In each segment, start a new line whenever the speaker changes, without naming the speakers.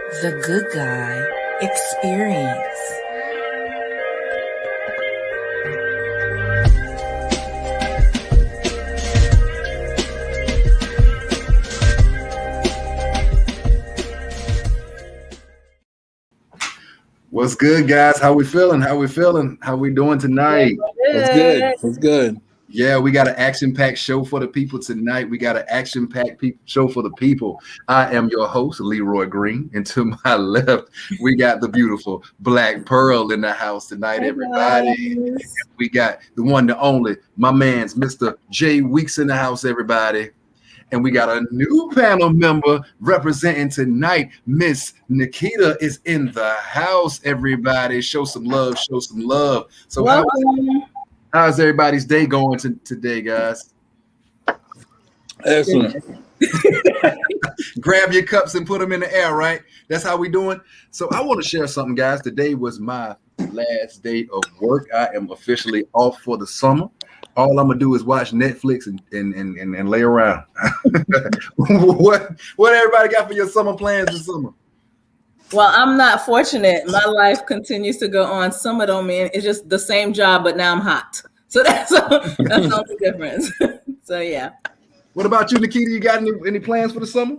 The Good Guy Experience.
What's good, guys? How we feeling? How we feeling? How we doing tonight?
What's good? What's good?
Yeah, we got an action-packed show for the people tonight. We got an action-packed show for the people. I am your host, Leroy Green, and to my left, we got the beautiful Black Pearl in the house tonight, everybody. We got the one, the only, my man's Mr. Jay Weeks in the house, everybody. And we got a new panel member representing tonight. Miss Nikita is in the house, everybody. Show some love, show some love. So how's everybody's day going today, guys?
Excellent.
Grab your cups and put them in the air, right? That's how we doing. So I want to share something, guys. Today was my last day of work. I am officially off for the summer. All I'm gonna do is watch Netflix and lay around. What everybody got for your summer plans this summer?
Well, I'm not fortunate. My life continues to go on. Summer don't mean it's just the same job, but now I'm hot. So that's the only difference. So yeah.
What about you, Nikita? You got any plans for the summer?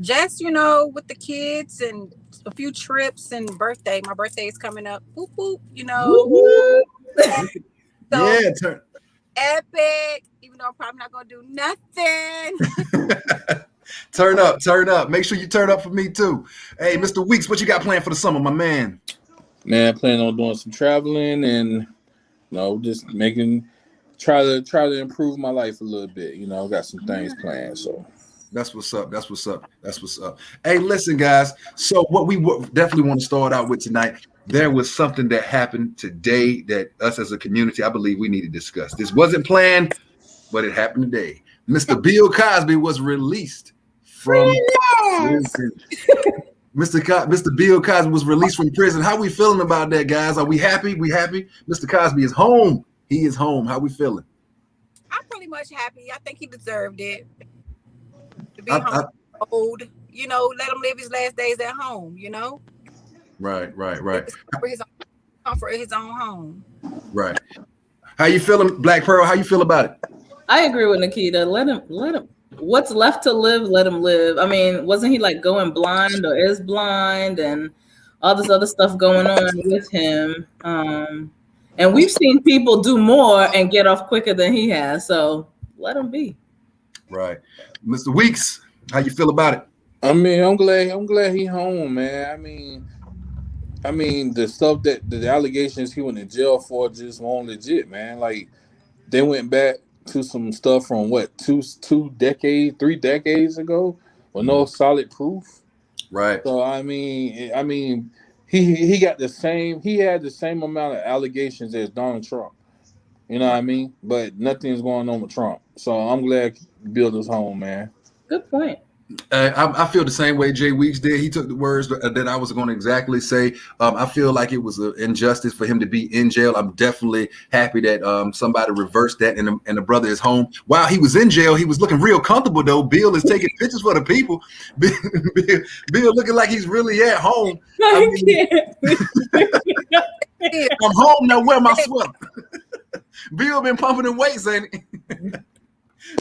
Just with the kids and a few trips and birthday. My birthday is coming up. Boop boop. So,
Yeah,
epic. Even though I'm probably not gonna do nothing.
Turn up. Make sure you turn up for me too. Hey, Mr. Weeks, what you got planned for the summer, my man?
Man, planning on doing some traveling and just try to improve my life a little bit. Got some things planned. So
that's what's up. Hey, listen, guys. So what we definitely want to start out with tonight, there was something that happened today that us as a community, I believe we need to discuss. This wasn't planned, but it happened today. Mr. Bill Cosby was released from prison. Mr. Bill Cosby was released from prison. How we feeling about that, guys? Are we happy? We happy? Mr. Cosby is home. He is home. How we feeling?
I'm pretty much happy. I think he deserved it. To be home, old, let him live his last days at home,
Right.
For his own home.
Right. How you feeling, Black Pearl? How you feel about it?
I agree with Nikita. Let him. What's left to live, let him live. I mean, wasn't he like going blind or is blind and all this other stuff going on with him? And we've seen people do more and get off quicker than he has. So let him be.
Right. Mr. Weeks, how you feel about it?
I mean, I'm glad he home, man. I mean, the stuff that the allegations he went to jail for just weren't legit, man. Like they went back to some stuff from 3 decades ago with no solid proof.
Right.
So I mean, he had the same amount of allegations as Donald Trump. You know what I mean? But nothing's going on with Trump. So I'm glad Bill is home, man.
Good point.
I feel the same way Jay Weeks did. He took the words that I was going to exactly say. I feel like it was an injustice for him to be in jail. I'm definitely happy that somebody reversed that and the brother is home. While he was in jail, he was looking real comfortable, though. Bill is taking pictures for the people. Bill looking like he's really at home. I'm home now. Where my sweater? Bill been pumping in weights, ain't he?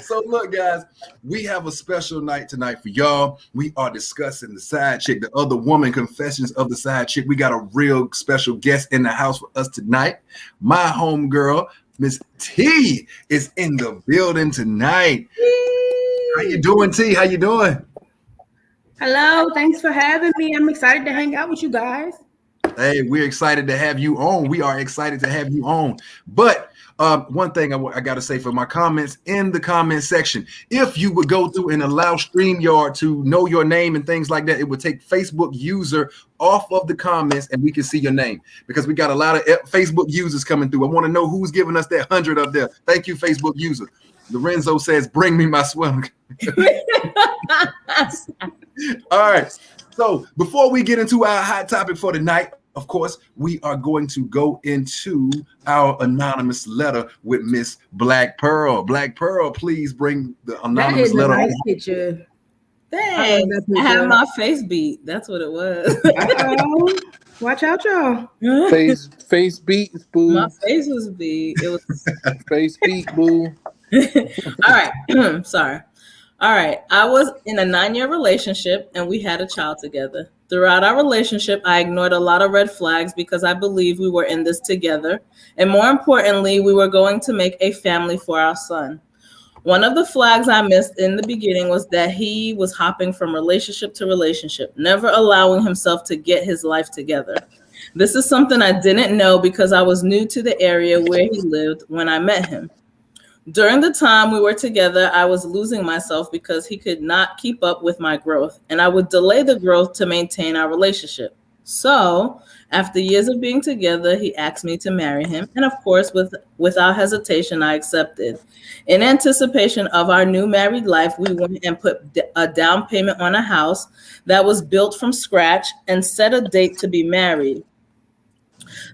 So look, guys, we have a special night tonight for y'all. We are discussing the side chick, the other woman confessions of the side chick. We got a real special guest in the house for us tonight. My homegirl, Miss T, is in the building tonight. How you doing, T? How you doing?
Hello, thanks for having me. I'm excited to hang out with you guys.
Hey, we're excited to have you on. We are excited to have you on. But one thing I got to say for my comments in the comment section, if you would go through and allow StreamYard to know your name and things like that, it would take Facebook user off of the comments and we can see your name because we got a lot of Facebook users coming through. I want to know who's giving us that 100 up there. Thank you, Facebook user. Lorenzo says, bring me my swim. All right. So before we get into our hot topic for tonight, of course, we are going to go into our anonymous letter with Miss Black Pearl. Black Pearl, please bring the anonymous letter.
That is a nice picture.
Dang, I had my face beat. That's what it was.
Watch out, y'all.
Face beat, boo.
My face was beat. It was
face beat, boo.
All right. Sorry. All right. I was in a 9-year relationship and we had a child together. Throughout our relationship, I ignored a lot of red flags because I believed we were in this together. And more importantly, we were going to make a family for our son. One of the flags I missed in the beginning was that he was hopping from relationship to relationship, never allowing himself to get his life together. This is something I didn't know because I was new to the area where he lived when I met him. During the time we were together, I was losing myself because he could not keep up with my growth, and I would delay the growth to maintain our relationship. So, after years of being together, he asked me to marry him, and of course, without hesitation, I accepted. In anticipation of our new married life, we went and put a down payment on a house that was built from scratch and set a date to be married.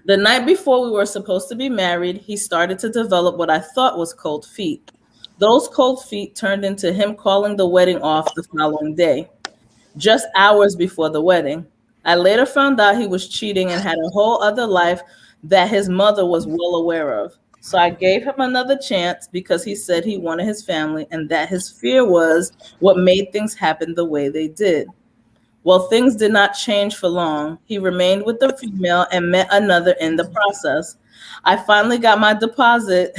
The night before we were supposed to be married, he started to develop what I thought was cold feet. Those cold feet turned into him calling the wedding off the following day, just hours before the wedding. I later found out he was cheating and had a whole other life that his mother was well aware of. So I gave him another chance because he said he wanted his family and that his fear was what made things happen the way they did. Well, things did not change for long. He remained with the female and met another in the process. I finally got my deposit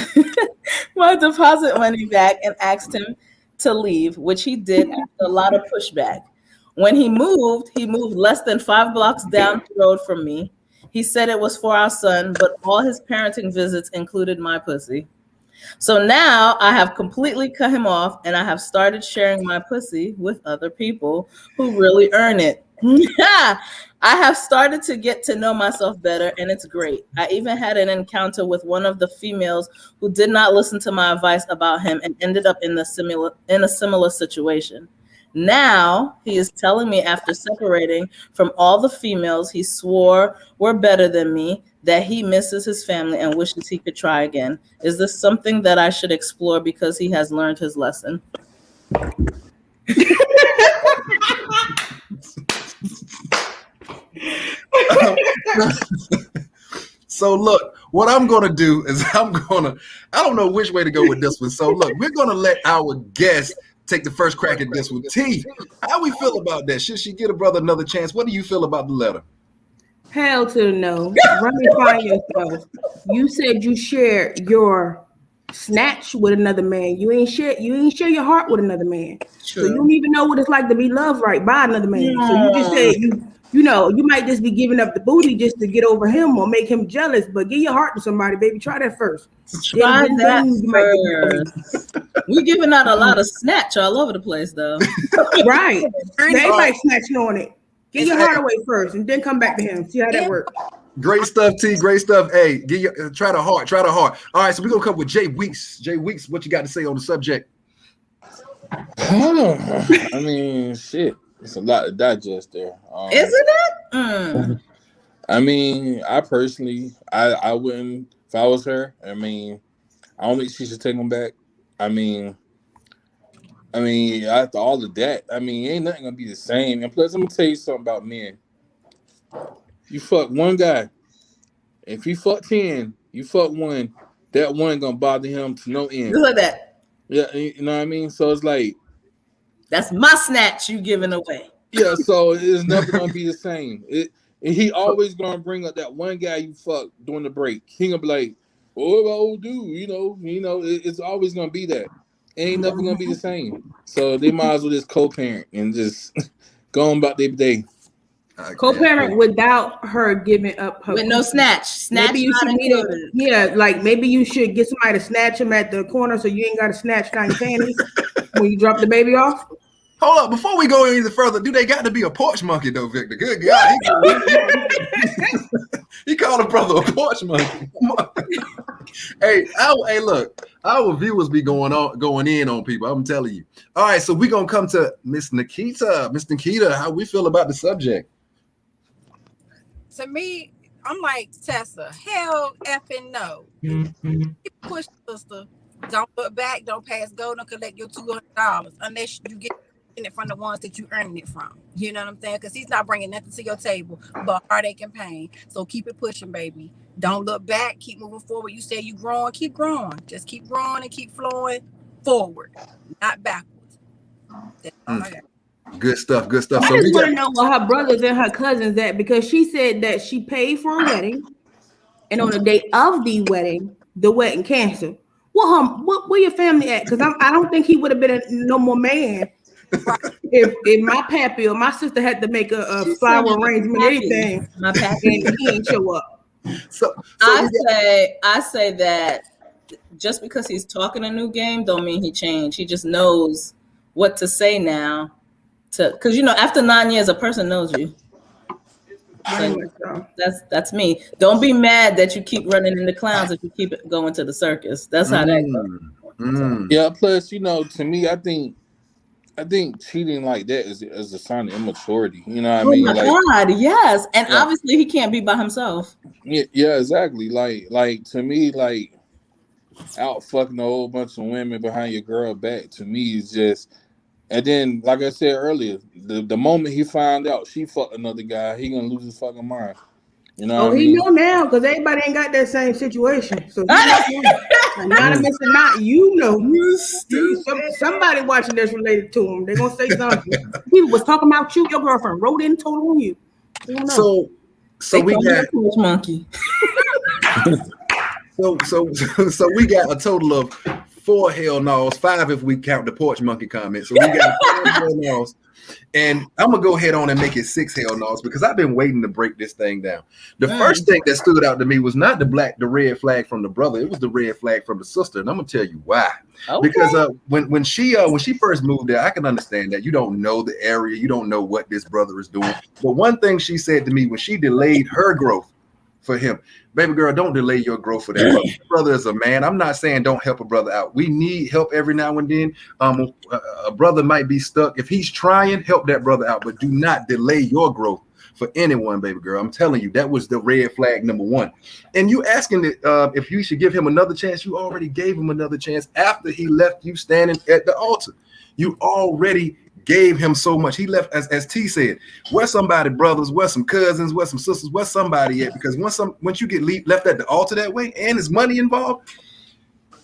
money back and asked him to leave, which he did after a lot of pushback. When he moved less than 5 blocks down the road from me. He said it was for our son, but all his parenting visits included my pussy. So now I have completely cut him off and I have started sharing my pussy with other people who really earn it. I have started to get to know myself better and it's great. I even had an encounter with one of the females who did not listen to my advice about him and ended up in a similar situation. Now he is telling me after separating from all the females he swore were better than me that he misses his family and wishes he could try again. Is this something that I should explore because he has learned his lesson?
So look, what I'm going to do is I don't know which way to go with this one. So look, we're going to let our guest take the first crack at this one. T, how we feel about that? Should she give a brother another chance? What do you feel about the letter?
Hell to the no. Run and find yourself. You said you shared your snatch with another man. You ain't share your heart with another man. True. So you don't even know what it's like to be loved right by another man. Yeah. So you just said you might just be giving up the booty just to get over him or make him jealous, but give your heart to somebody, baby. Try that first.
Try that first. We're giving out a lot of snatch all over the place, though.
Right. Everybody snatching on it. Get your heart away first, and then come back to him. See how that works.
Great stuff, T. Great stuff. Hey, try the heart. Try the heart. All right, so we're gonna come with Jay Weeks. Jay Weeks, what you got to say on the subject?
I mean, shit. It's a lot to digest there.
Isn't it?
I mean, I personally, I wouldn't if I was her. I mean, I don't think she should take him back. I mean, after all of that, ain't nothing gonna be the same. And plus, I'm gonna tell you something about men. You fuck one guy. If you fuck 10, you fuck one. That one gonna bother him to no end.
Look at that.
Yeah, you know what I mean. So it's like
that's my snatch you giving away.
Yeah, so it's never gonna be the same. He always gonna bring up that one guy you fuck during the break. He gonna be like, "What about old dude?" You know. It's always gonna be that. It ain't never gonna be the same. So they might as well just co-parent and just go on about their day.
Co-parent without her giving up her
with no snatch.
Maybe you should maybe you should get somebody to snatch him at the corner so you ain't got to snatch down your panties when you drop the baby off.
Hold up, before we go any further, do they got to be a porch monkey though, Victor? Good God, he called a brother a porch monkey. Hey, look, our viewers be going in on people. I'm telling you. All right, so we're gonna come to Miss Nikita. Miss Nikita, how we feel about the subject?
To me, I'm like Tessa. Hell effing no. You push sister. Don't look back. Don't pass go. Don't collect your $200 unless you get it from the ones that you earning it from. You know what I'm saying? Because he's not bringing nothing to your table but heartache and pain. So keep it pushing, baby. Don't look back. Keep moving forward. You say you growing, keep growing. Just keep growing and keep flowing forward, not backwards. That's all I got.
Good stuff. Good stuff.
I
So
just want to know what her brothers and her cousins at, because she said that she paid for a wedding, and on the day of the wedding canceled. Where your family at? Because I don't think he would have been no more man if my pappy or my sister had to make a flower arrangement or anything. My pappy and he ain't show up.
So I say that just because he's talking a new game don't mean he changed. He just knows what to say now. Because after 9 years, a person knows you. So that's me. Don't be mad that you keep running into clowns if you keep going to the circus. That's how that goes.
Yeah. Plus, to me, I think cheating like that is a sign of immaturity. You know what I mean?
Oh my God, yes. And obviously he can't be by himself.
Yeah, exactly. Like to me, like out fucking a whole bunch of women behind your girl back, to me is just. And then, like I said earlier, the moment he find out she fucked another guy, he gonna lose his fucking mind. You know?
Oh, he know now because everybody ain't got that same situation. So anonymous or not, somebody watching that's related to him. They're gonna say something. People was talking about you. Your girlfriend wrote in, told on you.
So we got
monkey.
So we got a total of 4 hell no's, 5 if we count the porch monkey comment. So we got 4 hell no's. And I'm gonna go ahead on and make it 6 hell no's because I've been waiting to break this thing down. The first thing that stood out to me was not the red flag from the brother, it was the red flag from the sister. And I'm gonna tell you why. Okay. Because when she first moved there, I can understand that you don't know the area, you don't know what this brother is doing. But one thing she said to me when she delayed her growth for him, baby girl, don't delay your growth for that brother. Brother is a man. I'm not saying don't help a brother out. We need help every now and then. A brother might be stuck. If he's trying, help that brother out, but do not delay your growth for anyone, baby girl. I'm telling you, that was the red flag number 1. And you asking if you should give him another chance, you already gave him another chance after he left you standing at the altar. You already gave him so much. He left, as T said, where somebody brothers, where some cousins, where some sisters, where somebody at? Because once you get left at the altar that way, and there's money involved,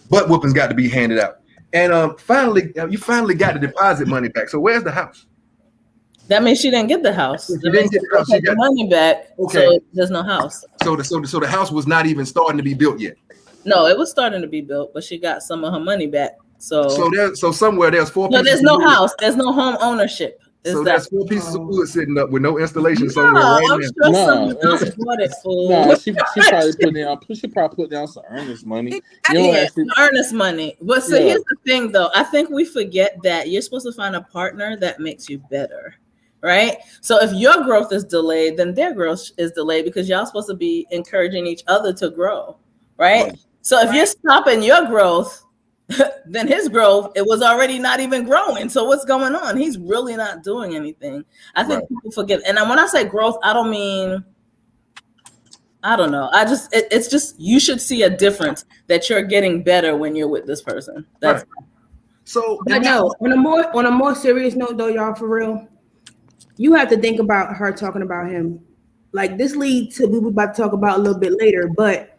butt whooping's got to be handed out. And you finally got the deposit money back. So where's the house?
That means she didn't get the house. She didn't get the house. She got the money back. Okay, so there's no house.
So the house was not even starting to be built yet.
No, it was starting to be built, but she got some of her money back. So
somewhere there's 4 pieces.
No, there's no house. There's no home ownership.
So that's 4 pieces of wood sitting up with no installation somewhere right now.
She probably put down some earnest money.
Earnest money. But here's the thing, though. I think we forget that you're supposed to find a partner that makes you better, right? So if your growth is delayed, then their growth is delayed because y'all supposed to be encouraging each other to grow, right? So if you're stopping your growth, then his growth, it was already not even growing. So what's going on? He's really not doing anything. I think people forget. And when I say growth, I don't mean, I don't know. It's just, you should see a difference that you're getting better when you're with this person. That's
So
I know on a more serious note though, y'all, for real, you have to think about her talking about him. Like this leads to we were about to talk about a little bit later, but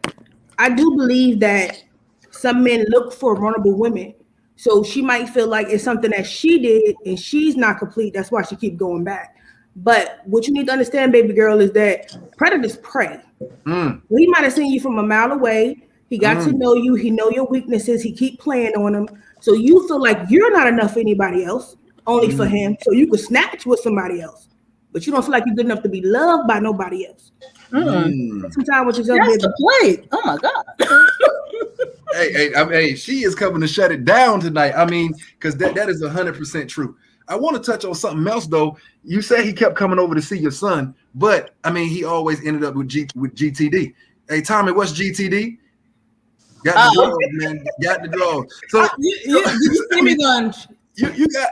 I do believe that some men look for vulnerable women. So she might feel like it's something that she did and she's not complete. That's why she keep going back. But what you need to understand, baby girl, is that predators prey. He might have seen you from a mile away. He got to know you. He know your weaknesses. He keep playing on them. So you feel like you're not enough for anybody else, only for him. So you could snatch with somebody else. But you don't feel like you're good enough to be loved by nobody else. Sometimes with yourself.
That's the plate. Oh my God.
Hey, she is coming to shut it down tonight. I mean, because that is 100% true. I want to touch on something else though. You said he kept coming over to see your son, but I mean, he always ended up with GTD. Hey, Tommy, what's GTD? Got the dog, man. Got the dog. So
you see me going.
You got.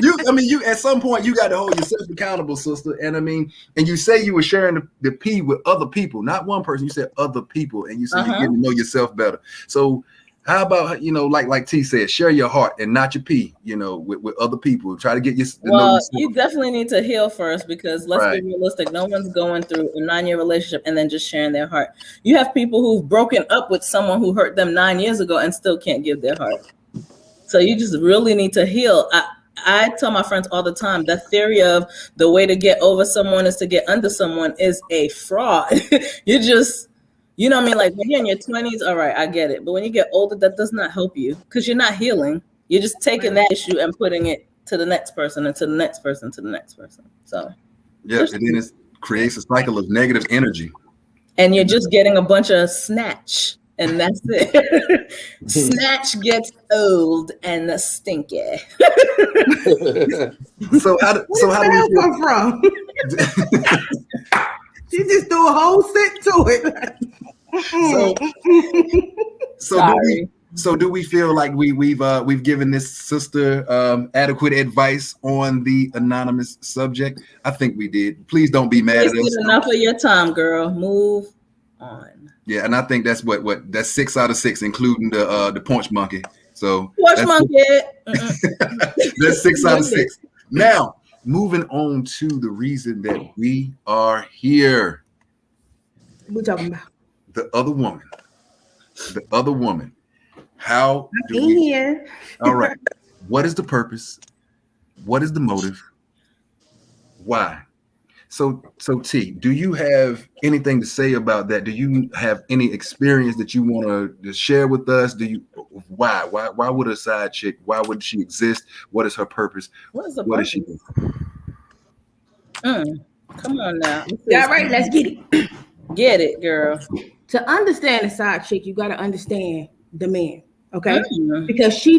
you at some point you got to hold yourself accountable, sister. And I mean, and you say you were sharing the pee with other people, not one person. You said other people, and you said you're getting to know yourself better. So How about, like T said, share your heart and not your pee, with other people. Try to get you.
Well, you definitely need to heal first, because let's
Right.
be realistic. No one's going through a 9-year relationship and then just sharing their heart. You have people who've broken up with someone who hurt them 9 years ago and still can't give their heart. So you just really need to heal. I tell my friends all the time, the theory of the way to get over someone is to get under someone is a fraud. You just, you know what I mean? Like when you're in your 20s, all right, I get it. But when you get older, that does not help you, because you're not healing. You're just taking that issue and putting it to the next person and to the next person, to the next person. So
yeah, and then it creates a cycle of negative energy.
And you're just getting a bunch of snatch, and that's it. Snatch gets old and stinky.
So how do we
come from? She just threw a whole set to it.
So do we feel like we've given this sister adequate advice on the anonymous subject? I think we did. Please don't be mad at us.
Enough of your time, girl. Move on.
Yeah, and I think that's what that's 6 out of 6, including the punch monkey. So
punch monkey.
That's 6 out of 6. Now, moving on to the reason that we are here.
What we talking about?
The other woman. The other woman. How do we
here?
All right. What is the purpose? What is the motive? Why? So T, do you have anything to say about that? Do you have any experience that you want to share with us? Why would a side chick? Why would she exist? What is her purpose?
What is the
What
purpose?
is she do?
Come on now.
Yeah, right. Let's get it.
Get it, girl.
To understand a side chick, you got to understand the man. Okay,
Mm.
because she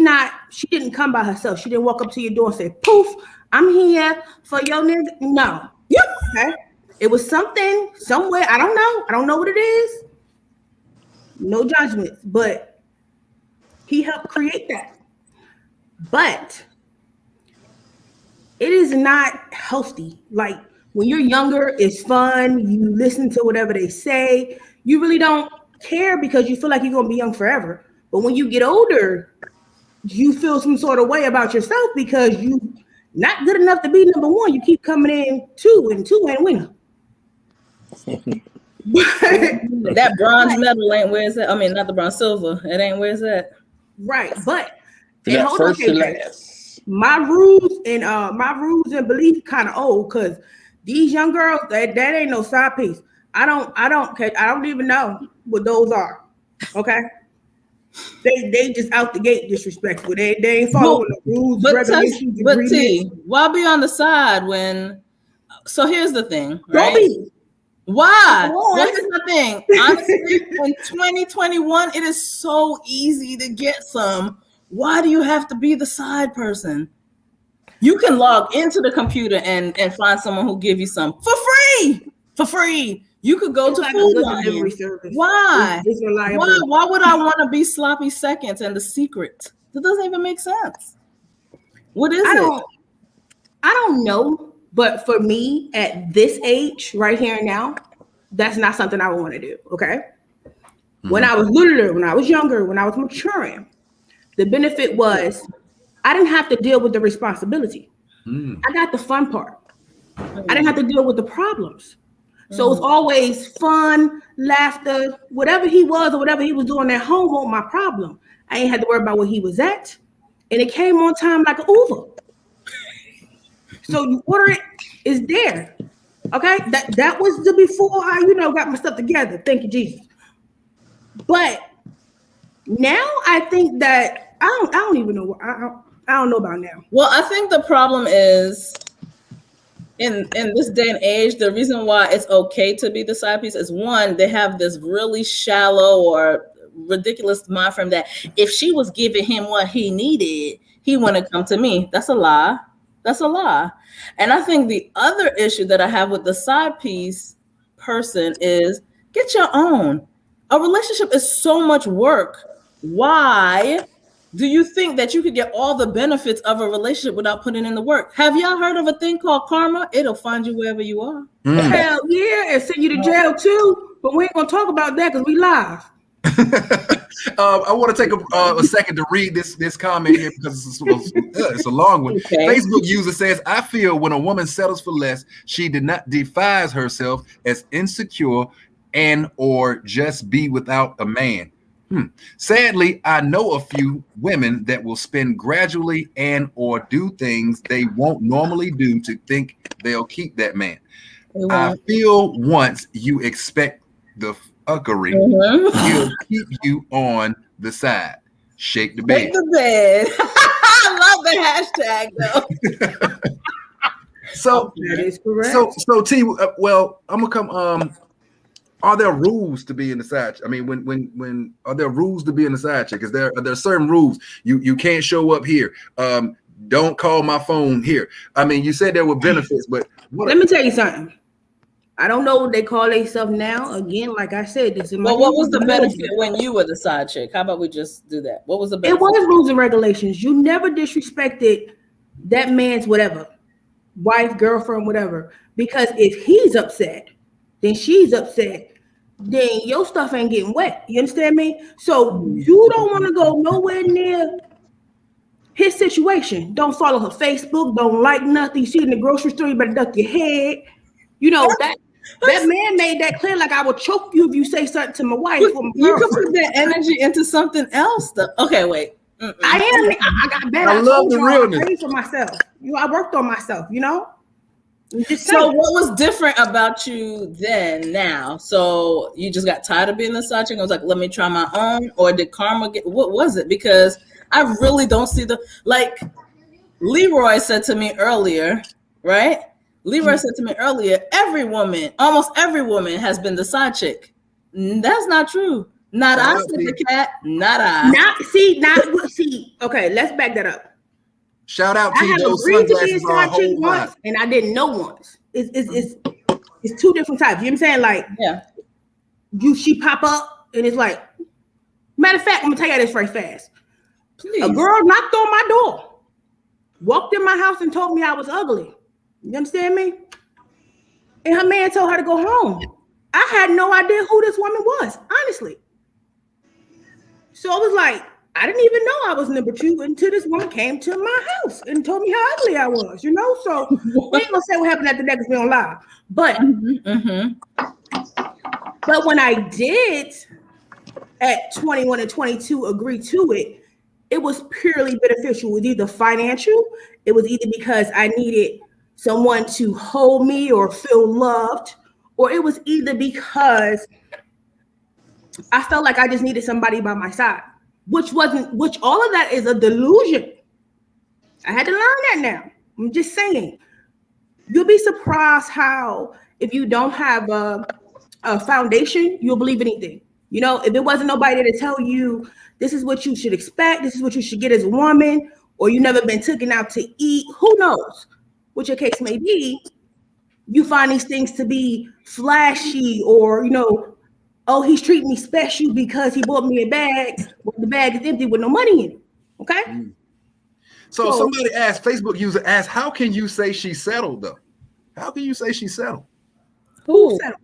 didn't come by herself. She didn't walk up to your door and say, "Poof, I'm here for your nigga." No. Okay. It was something somewhere. I don't know what it is. No judgment, but he helped create that. But it is not healthy. Like when you're younger, it's fun. You listen to whatever they say. You really don't care because you feel like you're gonna be young forever. But when you get older, you feel some sort of way about yourself because you not good enough to be number one. You keep coming in 2 and 2 ain't winner.
That bronze medal ain't where it's at. I mean, not the bronze, silver. It ain't where it's at.
Right, but
Yeah,
hold
first
on,
to
KJ.
last.
My rules and belief kind of old because these young girls that ain't no side piece. I don't even know what those are. Okay. They just out the gate disrespectful. They ain't following the rules, regulations,
but
agreements.
T, why be on the side when? So here's the thing, right?
Don't be.
Why?
Go on.
Well, here's the thing. Honestly, in 2021, it is so easy to get some. Why do you have to be the side person? You can log into the computer and find someone who give you some for free. For free. You could go
It's
to
like
Food
a good
Lion.
delivery service.
Why?
It's reliable.
Why would I want to be sloppy seconds and the secret? That doesn't even make sense. What is it?
I don't know, but for me at this age, right here and now, that's not something I would want to do. Okay. Mm-hmm. When I was littler, when I was younger, when I was maturing, the benefit was I didn't have to deal with the responsibility. I got the fun part. I didn't have to deal with the problems. So it's always fun, laughter, whatever he was or whatever he was doing at home wasn't my problem. I ain't had to worry about where he was at. And it came on time like an Uber. So you order it, it's there. Okay? That was the before I, got my stuff together. Thank you, Jesus. But now I think that I don't even know. I don't know about now.
Well, I think the problem is in this day and age, the reason why it's okay to be the side piece is one, they have this really shallow or ridiculous mind frame that if she was giving him what he needed, he wouldn't come to me. That's a lie. That's a lie. And I think the other issue that I have with the side piece person is get your own. A relationship is so much work. Why do you think that you could get all the benefits of a relationship without putting in the work? Have y'all heard of a thing called karma? It'll find you wherever you are.
Hell yeah, and send you to jail too. But we ain't gonna talk about that because we live.
I want to take a second to read this comment here because it's a long one.
Okay.
Facebook user says, I feel when a woman settles for less, she did not defies herself as insecure and or just be without a man. Sadly, I know a few women that will spend gradually and or do things they won't normally do to think they'll keep that man. I feel once you expect the fuckery, he'll keep you on the side. Shake the bed.
Shake the bed. I love the hashtag though.
So
That is correct.
So T, well, I'm gonna come. Are there rules to be in the side? I mean, when are there rules to be in the side chick? Are there certain rules? You can't show up here. Don't call my phone here. I mean, you said there were benefits, but
let me tell you something. I don't know what they call themselves now. Again, like I said, this is
what was the benefit when you were the side chick? How about we just do that? What was the benefit?
It was rules and regulations. You never disrespected that man's whatever, wife, girlfriend, whatever. Because if he's upset, then she's upset. Then your stuff ain't getting wet. You understand me? So you don't want to go nowhere near his situation. Don't follow her Facebook. Don't like nothing. You see in the grocery store, you better duck your head. You know that man made that clear. Like I will choke you if you say something to my wife.
You can put that energy into something else. Okay, wait.
I got better.
I love the realness.
I prayed for myself. I worked on myself.
So what was different about you then now? So you just got tired of being the side chick and was like, let me try my own? Or did karma what was it? Because I really don't see like Leroy said to me earlier, right? Leroy said to me earlier, almost every woman has been the side chick. That's not true. Not I, said the cat, not I.
See. Okay, let's back that up.
Shout out
I
to
have
Joe
agreed to be a
sunglasses are a
side chick
whole
once,
lot.
and I didn't know once. It's two different types. You know what I'm saying? Like,
yeah,
she pop up, and it's like, matter of fact, I'm gonna tell you this very fast.
Please.
A girl knocked on my door, walked in my house, and told me I was ugly. You understand me? And her man told her to go home. I had no idea who this woman was, honestly. So I was like, I didn't even know I was number two until this woman came to my house and told me how ugly I was, So we ain't gonna say what happened after that because we don't lie. But but when I did at 21 and 22 agree to it, it was purely beneficial. It was either financial, it was either because I needed someone to hold me or feel loved, or it was either because I felt like I just needed somebody by my side. Which all of that is a delusion. I had to learn that now. I'm just saying. You'll be surprised how if you don't have a foundation, you'll believe anything. If it wasn't nobody there to tell you this is what you should expect, this is what you should get as a woman, or you never been taken out to eat, who knows? What your case may be, you find these things to be flashy or, oh, he's treating me special because he bought me a bag, but the bag is empty with no money in it. Okay.
So somebody asked, Facebook user asked, how can you say she settled though? How can you say she settled?
Who settled?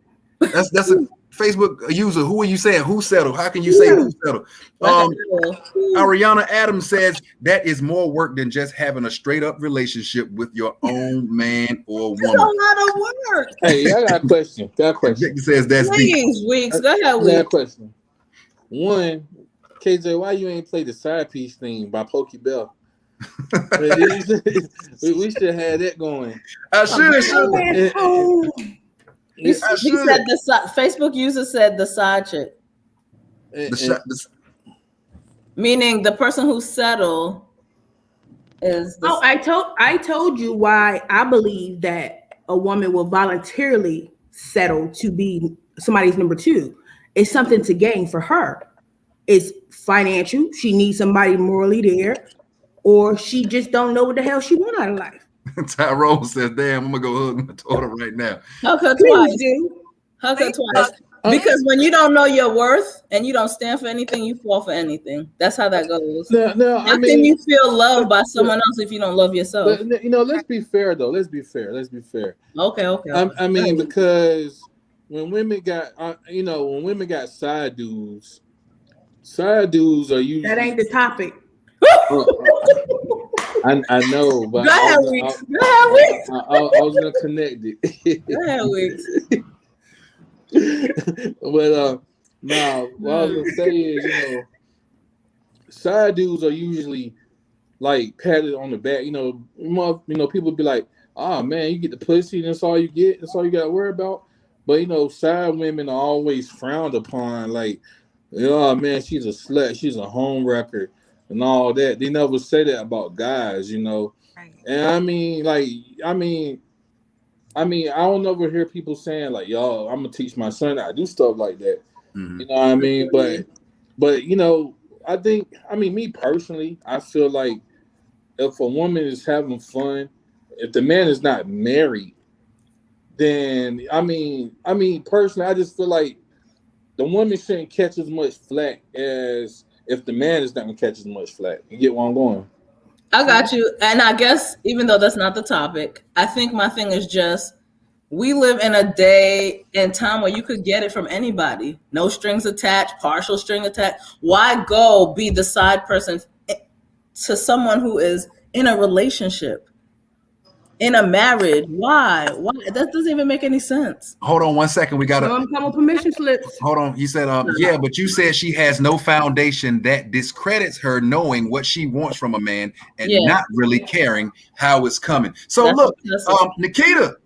That's a Facebook user. Who are you saying? Who settled? How can you say who settled? Ariana Adams says that is more work than just having a straight up relationship with your own man or woman.
That's a lot of work.
Hey, I got a question.
Victor says that's
Please, Weeks. Go ahead,
I got a
Weeks.
question. One, KJ, why you ain't play the side piece thing by Pokey Bell? we should have that going.
I should.
He said Facebook user said the side chick. Meaning the person who settled is
I told you why I believe that a woman will voluntarily settle to be somebody's number two. It's something to gain for her. It's financial. She needs somebody morally there, or she just don't know what the hell she want out of life.
Tyrone says, damn, I'm gonna go hug my daughter right now.
Hug her twice. Hug her twice. Because when you don't know your worth and you don't stand for anything, you fall for anything. That's how that goes. How can you feel loved by someone else if you don't love yourself?
But, let's be fair though. Let's be fair.
Okay.
I mean, because when women got, when women got side dudes, Side dudes are usually
That ain't the topic.
I know, but
Go ahead, Weeks. Go ahead, Weeks.
I was gonna connect it.
Go ahead, Weeks.
But now what I was gonna say is, side dudes are usually like patted on the back. People be like, "Oh man, you get the pussy, and that's all you get. That's all you got to worry about." But side women are always frowned upon. Like, "Oh man, she's a slut. She's a home wrecker." And all that. They never say that about guys,
Right.
And I don't ever hear people saying like, "Yo, I'm gonna teach my son how to do stuff like that."
Mhm.
You know what I mean? But I think, me personally, I feel like if a woman is having fun, if the man is not married, then personally, I just feel like the woman shouldn't catch as much flack as if the man is not gonna catch as much flack. You get where I'm going?
I got you. And I guess even though that's not the topic, I think my thing is just we live in a day and time where you could get it from anybody. No strings attached, partial string attached. Why go be the side person to someone who is in a relationship, in a marriage? Why? That doesn't even make any sense.
Hold on 1 second. We got to
Come on, permission slips.
hold on. You said, yeah, but you said she has no foundation that discredits her knowing what she wants from a man and not really caring how it's coming. So look, Nikita,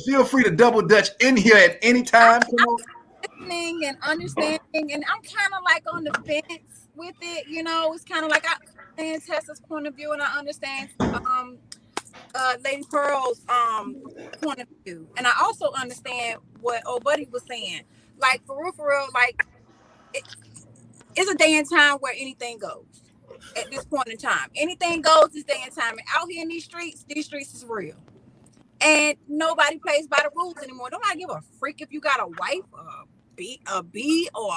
feel free to double dutch in here at any time.
Listening and understanding, and I'm kind of like on the fence with it. It's kind of like I understand Tessa's point of view, and I understand Lady Pearl's point of view, and I also understand what old buddy was saying. Like for real, like it's a day and time where anything goes. At this point in time, anything goes this day and time. And out here in these streets is real. And nobody plays by the rules anymore. Nobody give a freak if you got a wife, a B, or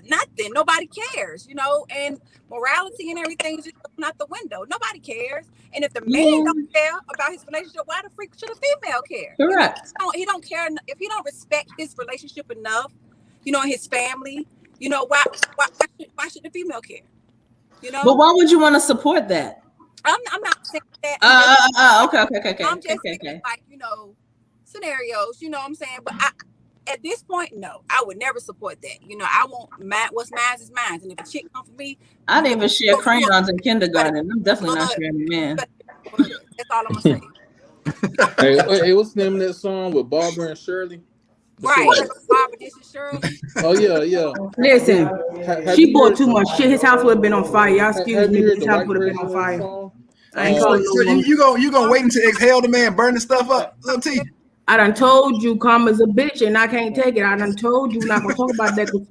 nothing. Nobody cares, And morality and everything is just out the window. Nobody cares. And if the man don't care about his relationship, why the freak should a female care?
Correct.
He don't care if he don't respect his relationship enough, and his family. Why should the female care?
But why would you want to support that?
I'm not saying that.
Okay.
I'm just thinking like, scenarios, you know what I'm saying? But at this point, no, I would never support that. I want what's mine is mine. And if a chick come for me,
I didn't even share crayons in kindergarten. I'm definitely not sharing a man.
That's all I'm gonna say.
Hey, what's the name of that song with Barbara and Shirley?
Right, Barbara, this is Shirley.
Oh yeah.
Listen, she bought too much shit. His house would have been on fire. Y'all excuse me, his house would have been on fire. I ain't calling no
you gonna wait until exhale the man, burn the stuff up. Let me tell you.
I done told you karma's a bitch and I can't take it. I done told you we're not gonna talk about that. You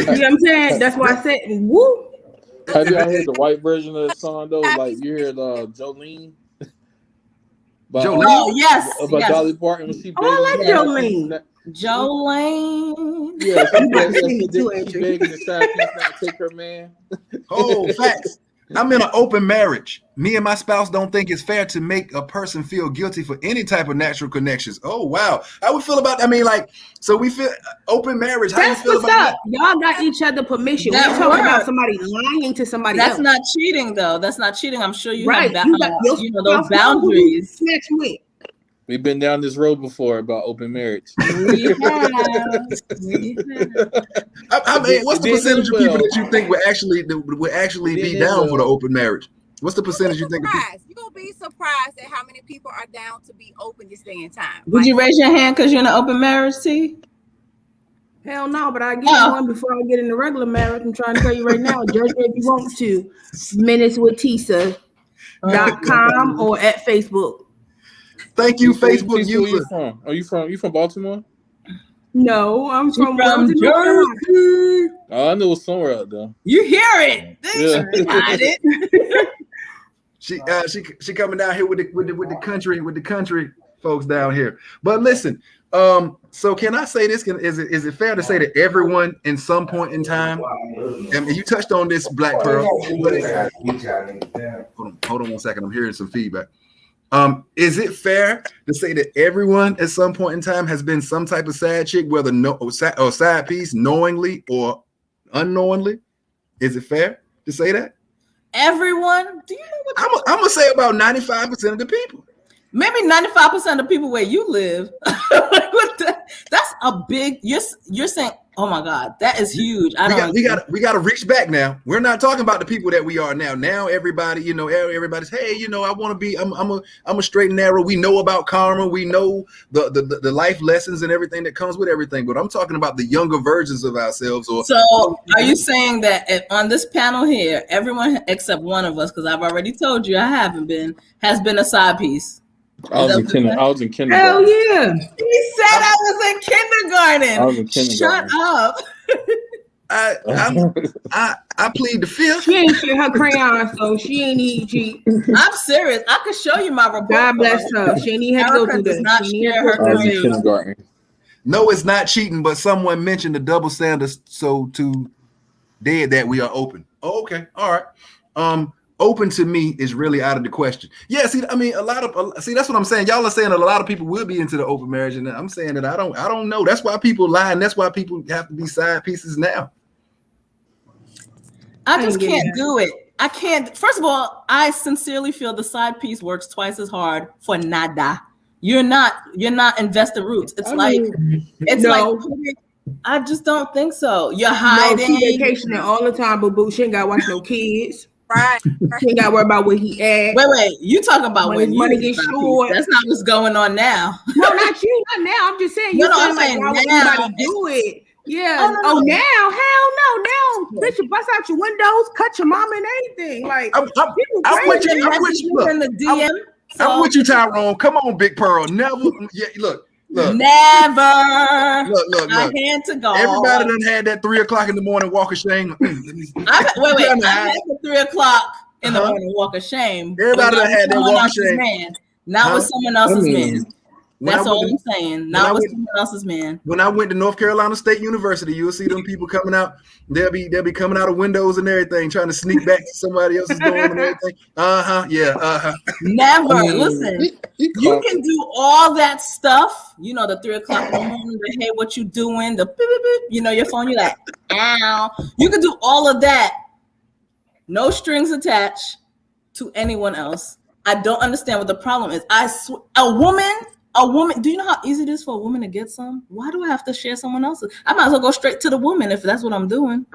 know what I'm saying? That's why I said woo.
Have y'all heard the white version of the song though? Like you heard Jolene?
Oh yes.
About Dolly Parton when she
I like Jolene.
Jolene.
Yeah, she begging the side piece not to take her man.
Oh, facts. I'm in an open marriage. Me and my spouse don't think it's fair to make a person feel guilty for any type of natural connections. Oh, wow. How we feel about, so we feel open marriage. How
That's
you feel
what's
about
up. Y'all got each other permission. We're
That
talking about
works.
somebody lying to somebody else.
That's not cheating though. That's not cheating. I'm sure you
Right.
have
You got
those boundaries.
Snatch with.
We've been down this road before about open marriage.
We have.
what's the percentage of people that you think would actually be down for the open marriage? What's the percentage you think?
You're gonna be surprised at how many people are down to be open this day and time.
Would you raise your hand because you're in an open marriage, T?
Hell no, but I get one before I get in the regular marriage. I'm trying to tell you right now. Judge me if you want to. minuteswithtisa.com or at Facebook.
Thank you, Facebook
user. Where you
user.
from? Are you from Baltimore?
No, I'm from
Jersey.
Oh, I knew it was somewhere out there.
You hear it?
Yeah.
She coming down here with the country folks down here. But listen, so can I say this? Is it fair to say that everyone in some point in time, and you touched on this, Black Pearl. Hold on 1 second. I'm hearing some feedback. Is it fair to say that everyone at some point in time has been some type of side chick, whether or side piece, knowingly or unknowingly? Is it fair to say that?
Everyone? Do you know what?
I'm gonna say about 95% of the people.
Maybe 95% of people where you live. That's a big. You're saying, oh my God, that is huge.
We got to reach back now. We're not talking about the people that we are now. Now everybody, everybody's, hey, I want to be. I'm a straight and narrow. We know about karma. We know the life lessons and everything that comes with everything. But I'm talking about the younger versions of ourselves.
So are you saying that on this panel here, everyone except one of us, because I've already told you I haven't been, has been a side piece?
I was in kindergarten.
Hell yeah.
He said I was in kindergarten.
I was in kindergarten.
Shut up.
I plead the fifth.
She ain't share her crayons, so she ain't need cheat.
I'm serious. I could show you my report.
God bless her. She ain't even have to go through
does
that.
not
She ain't
share
have to
her
go through that.
Kindergarten.
No, it's not cheating, but someone mentioned the double standard, so to dead that we are open. Oh, okay. All right. Open to me is really out of the question. Yeah, see, I mean, that's what I'm saying. Y'all are saying that a lot of people will be into the open marriage, and I'm saying that I don't know. That's why people lie, and that's why people have to be side pieces now.
I just can't do it. I can't. First of all, I sincerely feel the side piece works twice as hard for nada. You're not investing roots. It's like I just don't think so. You're hiding.
No, she vacationing all the time, boo. She ain't got to watch no kids.
Right.
She ain't got to worry about where he at.
Wait. You talking about when
money gets short?
That's not what's going on now.
No, not you. Not now. I'm just saying.
I'm saying
why would
now.
anybody do it? Yeah.
Oh,
now? Hell no. Now, bitch, you bust out your windows, cut your mom and anything. Like,
I'm with you.
In the DM.
I'm with you, Tyrone. Come on, Big Pearl. Never. Yeah, look.
Never.
Look.
I had to go.
Everybody done had that 3 o'clock in the morning walk of shame.
Wait. I had the 3 o'clock in the morning walk of shame.
Everybody done had that walk of shame.
Man. Not with someone else's man. That's all I'm saying. Not with someone else's man.
When I went to North Carolina State University, you'll see them people coming out. They'll be coming out of windows and everything, trying to sneak back to somebody else's dorm and everything.
Never. Listen, you can do all that stuff. The 3 o'clock in the morning, the hey, what you doing? The beep, beep, beep, your phone, you're like, ow. You can do all of that. No strings attached to anyone else. I don't understand what the problem is. A woman, do you know how easy it is for a woman to get some? Why do I have to share someone else's? I might as well go straight to the woman if that's what I'm doing.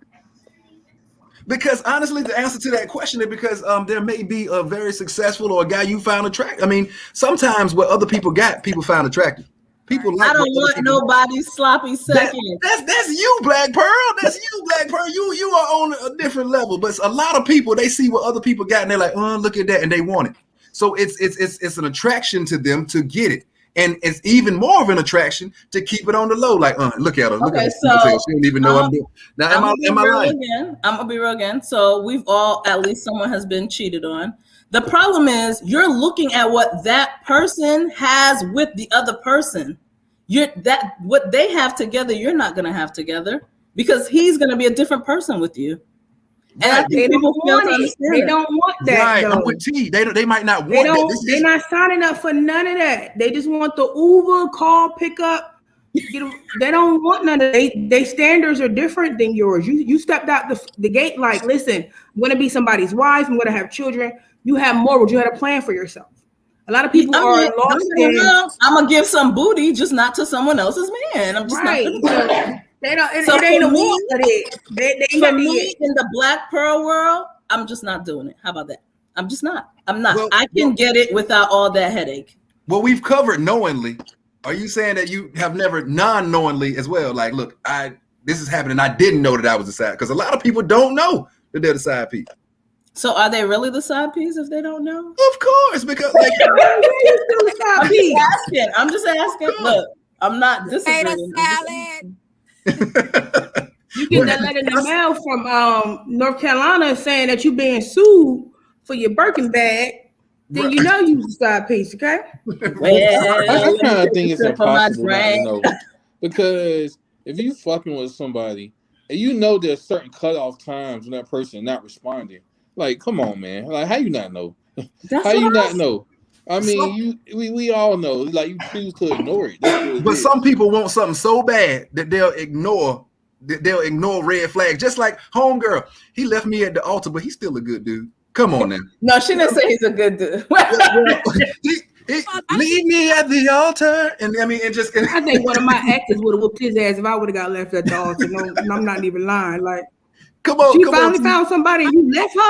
Because honestly, the answer to that question is because there may be a very successful or a guy you found attractive. I mean, sometimes what other people got, people find attractive. People like.
I don't want nobody's sloppy seconds.
That's you, Black Pearl. That's you, Black Pearl. You are on a different level. But a lot of people, they see what other people got and they're like, oh, look at that, and they want it. So it's an attraction to them to get it. And it's even more of an attraction to keep it on the low. Like, look at her. Look at her. She don't even know I'm doing. Now, am I lying?
I'm gonna be real again. So we've all, at least someone has been cheated on. The problem is you're looking at what that person has with the other person. What they have together, you're not gonna have together because he's gonna be a different person with you. And I think people don't understand.
They don't want that.
Right,
though.
I'm with T. They might not want that.
They're not signing up for none of that. They just want the Uber call pickup. They don't want none of that. They standards are different than yours. You stepped out the gate like, listen, I'm gonna be somebody's wife. I'm gonna have children. You have morals. You had a plan for yourself. A lot of people are lost.
I'm gonna give some booty, just not to someone else's man. I'm just not gonna
They don't. It ain't a want of it.
For me, in the Black Pearl world, I'm just not doing it. How about that? I'm just not. I'm not. I can get it without all that headache.
Well, we've covered knowingly. Are you saying that you have never non-knowingly as well? Like, look, this is happening. I didn't know that I was a side, because a lot of people don't know that they're the side piece.
So are they really the side piece if they don't know?
Of course, because like
I'm just asking. Look, I'm not disagreeing.
You get that letter in the mail from North Carolina saying that you're being sued for your Birkin bag, then you know you're a side piece, okay?
I kind of think it's impossible not to know, because if you fucking with somebody and you know there's certain cutoff times when that person is not responding, like, come on, man, like, how you not know? How you not know? I mean, we all know, like, you choose to ignore it.
But some people want something so bad that they'll ignore they'll ignore red flags. Just like homegirl, he left me at the altar, but he's still a good dude. Come on now.
No, she didn't say he's a good dude.
Leave me at the altar, and I mean, it just.
I think one of my exes would have whooped his ass if I would have got left at the altar. No, I'm not even lying. Like,
come on,
she finally found somebody, and you left her.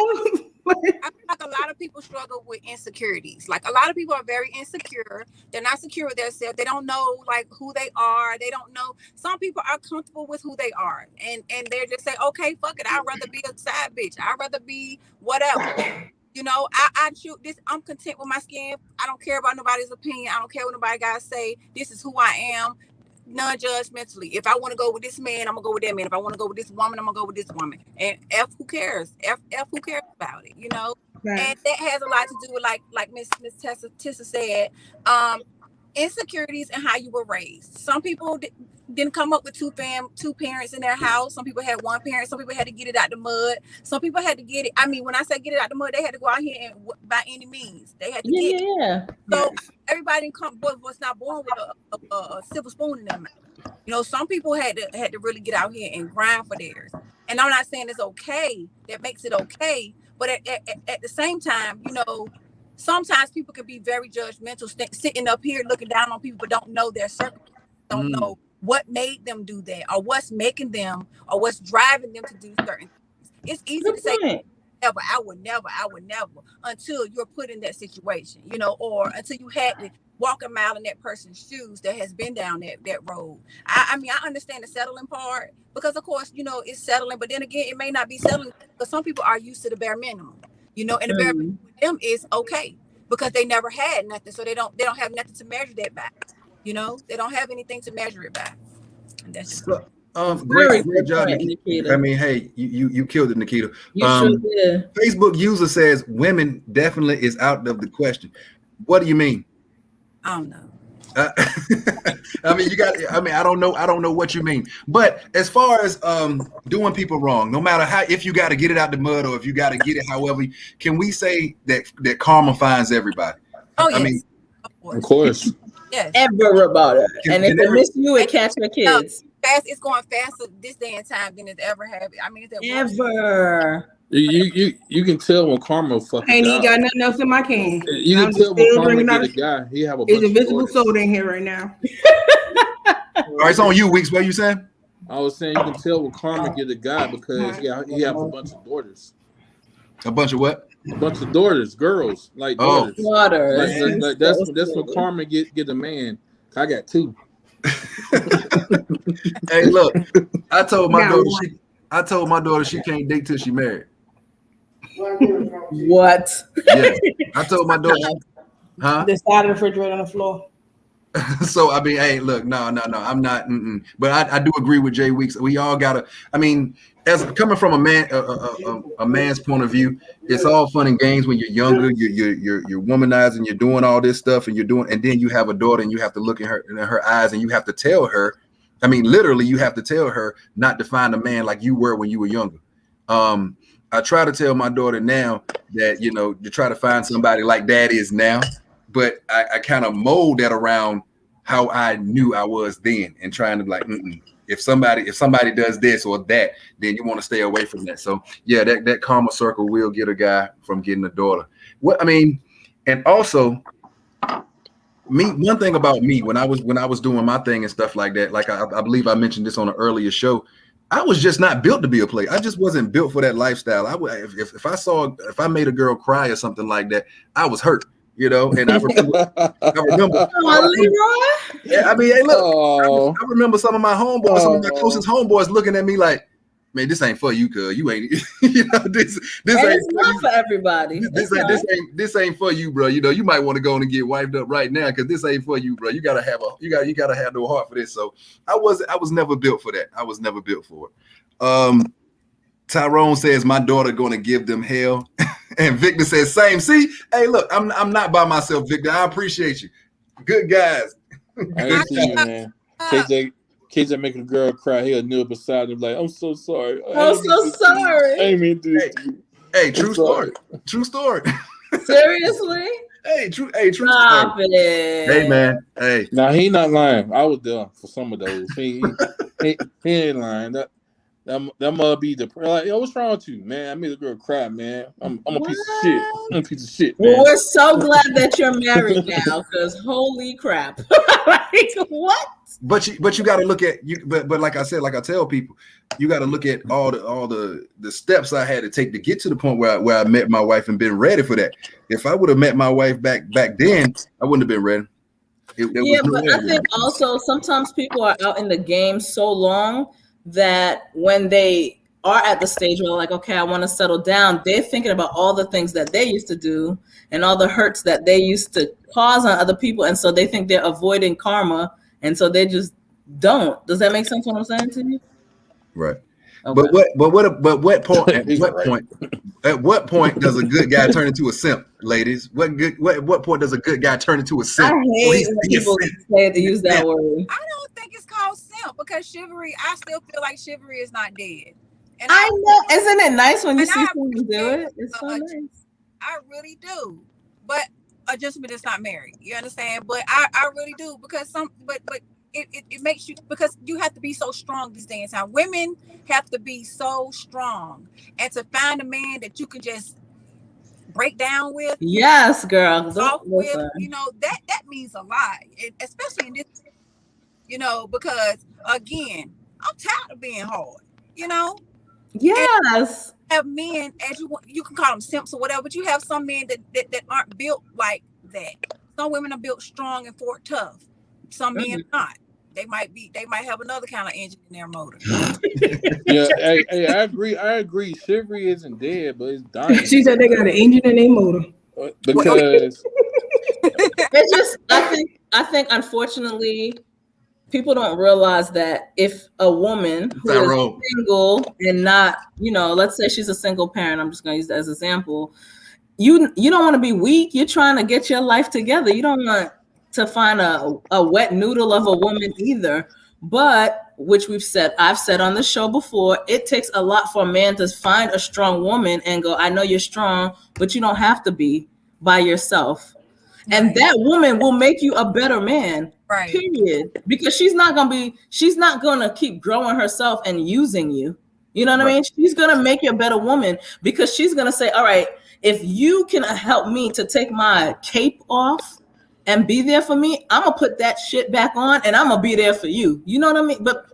I feel like a lot of people struggle with insecurities. Like a lot of people are very insecure. They're not secure with themselves. They don't know like who they are. They don't know. Some people are comfortable with who they are, and they just say, okay, fuck it. I'd rather be a side bitch. I'd rather be whatever. You know, I choose this. I'm content with my skin. I don't care about nobody's opinion. I don't care what nobody got to say. This is who I am. Non-judgmentally. If I want to go with this man, I'm gonna go with that man. If I want to go with this woman, I'm gonna go with this woman. And who cares? F who cares about it? You know. Right. And that has a lot to do with like Miss Tessa said, insecurities and how you were raised. Some people didn't come up with two parents in their house. Some people had one parent. Some people had to get it out the mud. Some people had to get it. I mean, when I say get it out the mud, they had to go out here and by any means they had to get it. Yeah. So everybody was not born with a silver spoon in their mouth. You know, some people had to really get out here and grind for theirs. And I'm not saying it's okay. That makes it okay. But at the same time, you know, sometimes people can be very judgmental, sitting up here looking down on people, but don't know their circumstances, don't know what made them do that, or what's making them, or what's driving them to do certain things. It's easy to say, I would never, until you're put in that situation, you know, or until you had to walk a mile in that person's shoes that has been down that road. I mean, I understand the settling part, because of course, you know, it's settling, but then again, it may not be settling, because some people are used to the bare minimum, you know, and the bare minimum with them is okay, because they never had nothing, so they don't have nothing to measure that by. You know, they don't have anything to measure it by. And that's just
great job, Nikita. I mean, hey, you killed it, Nikita.
You sure did.
Facebook user says women definitely is out of the question. What do you mean?
I don't know.
I mean, I don't know what you mean. But as far as doing people wrong, no matter how, if you got to get it out the mud or if you got to get it, however, can we say that karma finds everybody?
Oh, yes.
I mean,
of course.
Yes.
Ever about it. And if it miss you, it catch your kids.
It's going faster this day and time than it's ever have. I mean, it's
ever.
You can tell when karma fucking.
Ain't he got nothing else in my can?
You can tell when karma get a guy. He have a.
It's invisible soda in here right now.
All right, it's on you, Weeks. What you saying?
I was saying you can tell when karma get a guy because he have a bunch of daughters.
A bunch of what?
A bunch of daughters, girls, like daughters. Like that's when karma get a man. I got two.
Hey, look, I told my daughter she can't date till she married.
What?
Yeah, I told my daughter. Huh?
The side of the refrigerator on the floor.
So I mean, hey, look, no, I'm not. But I do agree with Jay Weeks. We all gotta. I mean, as coming from a man's point of view, it's all fun and games when you're younger. You're womanizing. You're doing all this stuff, and then you have a daughter, and you have to look in her eyes, and you have to tell her. I mean, literally, you have to tell her not to find a man like you were when you were younger. I try to tell my daughter now that, you know, to try to find somebody like Dad is now, but I kind of mold that around how I knew I was then, and trying to like, if somebody does this or that, then you want to stay away from that. So yeah, that karma circle will get a guy from getting a daughter. And also one thing about me when I was doing my thing and stuff like that, like I believe I mentioned this on an earlier show, I was just not built to be a player. I just wasn't built for that lifestyle. If I made a girl cry or something like that, I was hurt, you know. And I remember.
Leroy.
Yeah, I mean, hey, look, I remember some of my closest homeboys looking at me like, man, this ain't for you, cuz you ain't, you know, this ain't
not for everybody.
This ain't for you, bro. You know, you might want to go on and get wiped up right now, because this ain't for you, bro. You gotta have no heart for this. So I was never built for that. I was never built for it. Tyrone says my daughter gonna give them hell, and Victor says same. See, hey, look, I'm not by myself, Victor. I appreciate you, good guys.
I see you, man. KJ making a girl cry, he'll kneel beside him like, I'm so sorry.
I'm so sorry.
I ain't mean to do this to you.
Hey, true story. True story.
Seriously?
Hey, true
Stop
story.
it.
Hey, man. Hey.
Now he not lying. I was there for some of those. He ain't lying. That must be the like, yo, what's wrong with you, man? I made a girl cry, man. I'm a piece of shit. I'm a piece of shit, man.
Well, we're so glad that you're married now, because holy crap. Like, what?
But you got to look at you. But like I said, like I tell people, you got to look at all the steps I had to take to get to the point where I met my wife and been ready for that. If I would have met my wife back then, I wouldn't have been ready.
But I think also sometimes people are out in the game so long that when they are at the stage where like, okay, I want to settle down, they're thinking about all the things that they used to do and all the hurts that they used to cause on other people, and so they think they're avoiding karma, and so they just don't. Does that make sense what I'm saying to you?
Right.
Okay.
But what point at what point does a good guy turn into a simp, ladies? What point does a good guy turn into a simp?
I hate when people say to use that word.
I don't think it's called simp, because chivalry, I still feel like chivalry is not dead. And
I know. Isn't it nice when you see someone do it? It's so nice.
I really do. But a gentleman is not married. You understand? But I really do, because it makes you, because you have to be so strong these days. Now, women have to be so strong, and to find a man that you can just break down with.
Yes, girl.
With, you know, that means a lot, especially in this, you know, because again, I'm tired of being hard, you know.
Yes.
And have men, as you can call them simps or whatever, but you have some men that aren't built like that. Some women are built strong and tough. Some men are not. They might have another kind of engine in their motor.
Yeah, hey, I agree. Chivalry isn't dead, but it's dying.
She said they got an engine in their motor.
Because
it's just, I think unfortunately people don't realize that if a woman who is single and not, you know, let's say she's a single parent, I'm just going to use that as an example. You don't want to be weak. You're trying to get your life together. You don't want to find a wet noodle of a woman either. But which I've said on the show before, it takes a lot for a man to find a strong woman and go, I know you're strong, but you don't have to be by yourself. Right. And that woman will make you a better man. Right. Period. Because she's not gonna keep growing herself and using you. You know what I mean? She's gonna make you a better woman, because she's gonna say, all right, if you can help me to take my cape off and be there for me, I'm gonna put that shit back on and I'm gonna be there for you. You know what I mean? But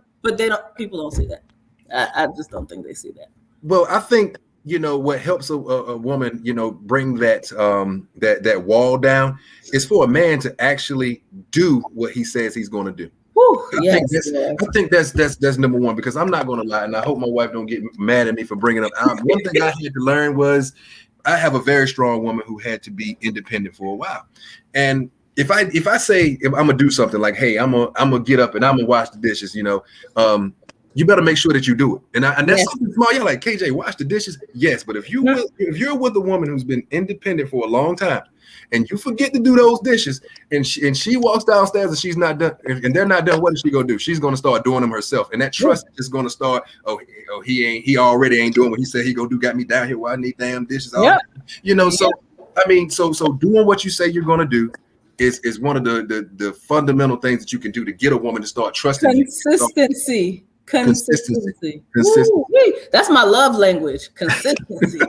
people don't see that. I just don't think they see that.
Well, I think, you know, what helps a woman, you know, bring that wall down is for a man to actually do what he says he's going to do. I think that's number one, because I'm not going to lie, and I hope my wife don't get mad at me for bringing up. One thing I had to learn was I have a very strong woman who had to be independent for a while, and if I say I'm gonna do something like, hey, I'm gonna get up and I'm gonna wash the dishes, you know, you better make sure that you do it. And that's something small. You're like, KJ, wash the dishes. Yes, but if you're with a woman who's been independent for a long time, and you forget to do those dishes, and she walks downstairs and she's not done, and they're not done, what is she gonna do? She's gonna start doing them herself, and that trust is gonna start. He already ain't doing what he said he gonna do. Got me down here where I need damn dishes. You know, so I mean, so doing what you say you're gonna do is one of the fundamental things that you can do to get a woman to start trusting you.
Consistency. That's my love language. Consistency.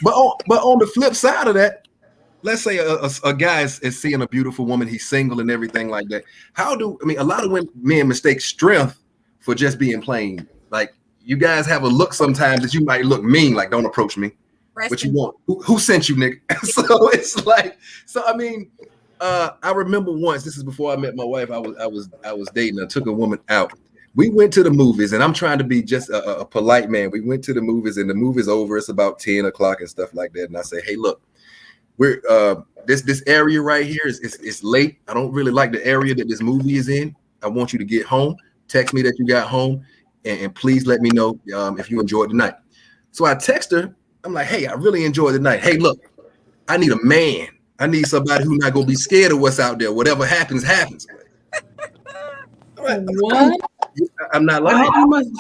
But on the flip side of that, let's say a guy is seeing a beautiful woman, he's single and everything like that. A lot of men mistake strength for just being plain. Like, you guys have a look sometimes that you might look mean, like, don't approach me. What you want? Who sent you, nigga? So it's like, I mean, I remember once, this is before I met my wife, I was dating. I took a woman out. We went to the movies, and I'm trying to be just a polite man. We went to the movies, and the movie's over. It's about 10 o'clock and stuff like that. And I say, hey, look, we're this area right here is late. I don't really like the area that this movie is in. I want you to get home. Text me that you got home, and please let me know if you enjoyed the night. So I text her. I'm like, hey, I really enjoyed the night. Hey, look, I need a man. I need somebody who's not gonna be scared of what's out there. Whatever happens, happens.
What?
I'm not lying.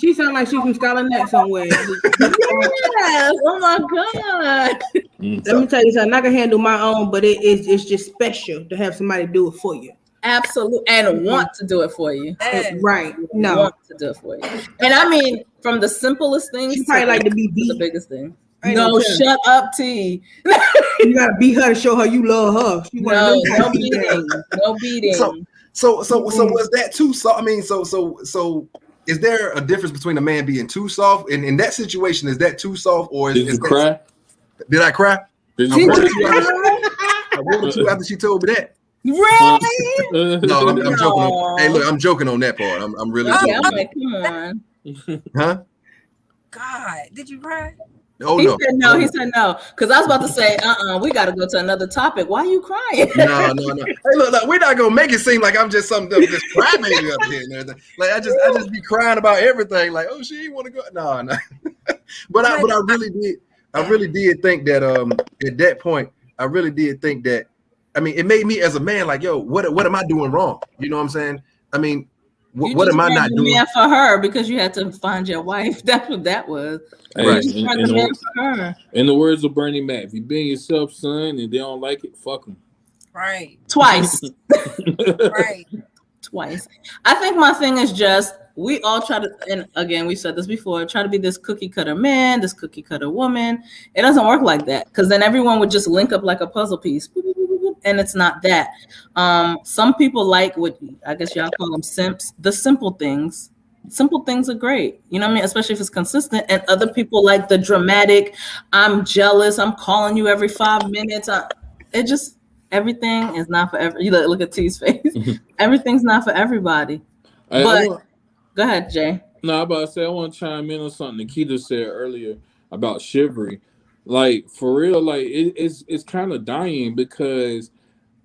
She sounds like she's from Scotland somewhere.
Yes. Oh my God.
Let me tell you something. I can handle my own, but it's just special to have somebody do it for you.
Absolutely, and want to do it for you.
Right? No,
Want to do it for you. And I mean, from the simplest things,
she probably like to be
the
beat.
biggest thing.
I
No,
ain't gonna tell
shut up, T.
You gotta beat her to show her you love her. She one of
No,
them
no
type people.
beating, no beating.
So was that too soft? I mean, so is there a difference between a man being too soft? And in that situation, is that too soft, or
Did you cry?
Did I cry?
Did
I
you
wanted
cry?
to. I wanted to after she told me that.
Really?
No, I'm joking.
No.
Hey, look, I'm joking on that part. I'm really
Okay,
joking.
I'm like, come on.
Huh?
God, did you cry?
Oh
He
no.
said no. He said no. Because I was about to say, we got to go to another topic. Why are you crying?
No. Hey, look, we're not gonna make it seem like I'm just some just crybaby up here and everything. Like I just be crying about everything. Like, oh, she ain't want to go. No. But I really did think that at that point, I really did think that. I mean, it made me as a man like, yo, what am I doing wrong? You know what I'm saying? I mean, what am I not doing?
Man for her because you had to find your wife. That's what that was.
Hey,
Right.
in the words of Bernie Mac, if you being yourself, son, and they don't like it, fuck them.
Right.
Twice.
Right.
Twice. I think my thing is just we all try to, and again, we said this before, try to be this cookie cutter man, this cookie cutter woman. It doesn't work like that because then everyone would just link up like a puzzle piece. And it's not that. Some people like what I guess y'all call them simps, the simple things. Simple things are great. You know what I mean? Especially if it's consistent. And other people like the dramatic, I'm jealous, I'm calling you every 5 minutes. Everything is not for every. You look at T's face. Everything's not for everybody. Go ahead, Jay.
No, I'm about to say I want to chime in on something Nikita said earlier about chivalry. Like for real, like it's kind of dying because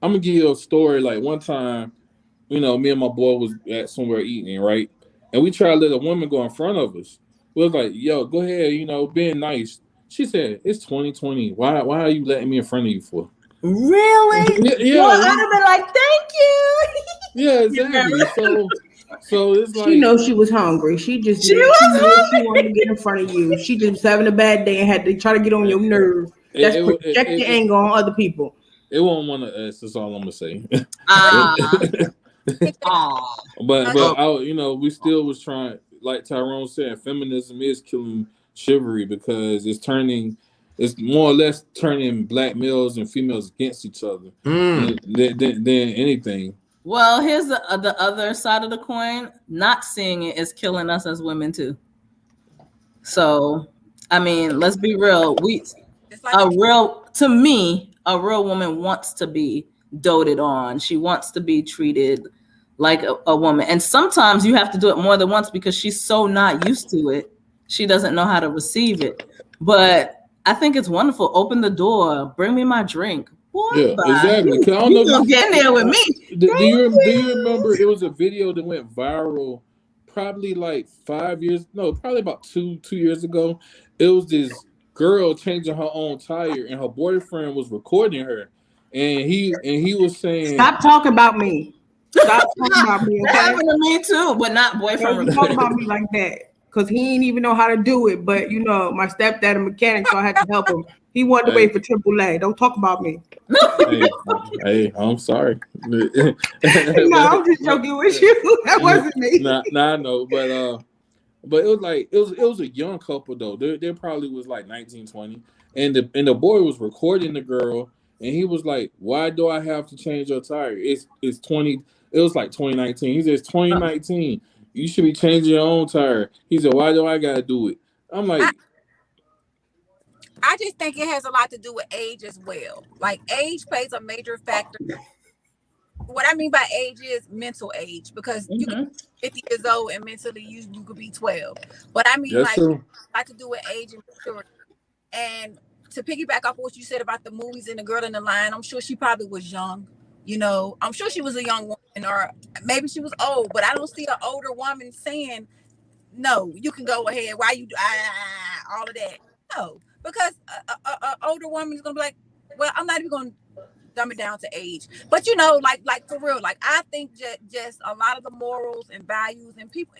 I'm gonna give you a story. Like one time, me and my boy was at somewhere eating, right? And we tried to let a woman go in front of us. We was like, yo, go ahead, being nice. She said, it's 2020. Why are you letting me in front of you for?
Really?
Yeah.
Well, I'd have been like, thank you.
Yeah, exactly. So it's like
She knows she was hungry. She knew she wanted to get in front of you. She just was having a bad day and had to try to get on your nerves. That's projecting anger on other people.
It won't want to us. That's all I'm gonna say. But we still was trying. Like Tyrone said, feminism is killing chivalry because it's more or less turning black males and females against each other than anything.
Well, here's the other side of the coin. Not seeing it is killing us as women too. So, I mean, let's be real. A real woman wants to be doted on. She wants to be treated like a woman. And sometimes you have to do it more than once because she's so not used to it. She doesn't know how to receive it. But I think it's wonderful. Open the door. Bring me my drink.
Yeah, exactly. I don't know
if you get in there with me.
Do you remember it was a video that went viral probably like 5 years? No, probably about two years ago. It was this girl changing her own tire, and her boyfriend was recording her, and he was saying,
"Stop talking about me. Stop talking about me." Okay?
That happened to me too, but not boyfriend.
Don't talk about me like that. Because he ain't even know how to do it. But, my stepdad a mechanic, so I had to help him. He wanted to wait for AAA. Don't talk about me.
Hey, I'm sorry.
No, I'm just joking with you. That wasn't me.
Nah, I know. But it was like, it was a young couple, though. They probably was like 19, 20. And the boy was recording the girl. And he was like, why do I have to change your tire? It's 20. It was like 2019. He says 2019. You should be changing your own tire. He said, why do I gotta do it? I'm like,
I just think it has a lot to do with age as well. Like age plays a major factor. What I mean by age is mental age, because you can be 50 years old and mentally you could be 12. But I mean, like to do with age and maturity. And to piggyback off what you said about the movies and the girl in the line, I'm sure she probably was young. I'm sure she was a young woman, or maybe she was old, but I don't see an older woman saying, no, you can go ahead. Why you all of that? No, because an older woman is going to be like, well, I'm not even going to dumb it down to age. But you know, like for real, like I think just a lot of the morals and values and people,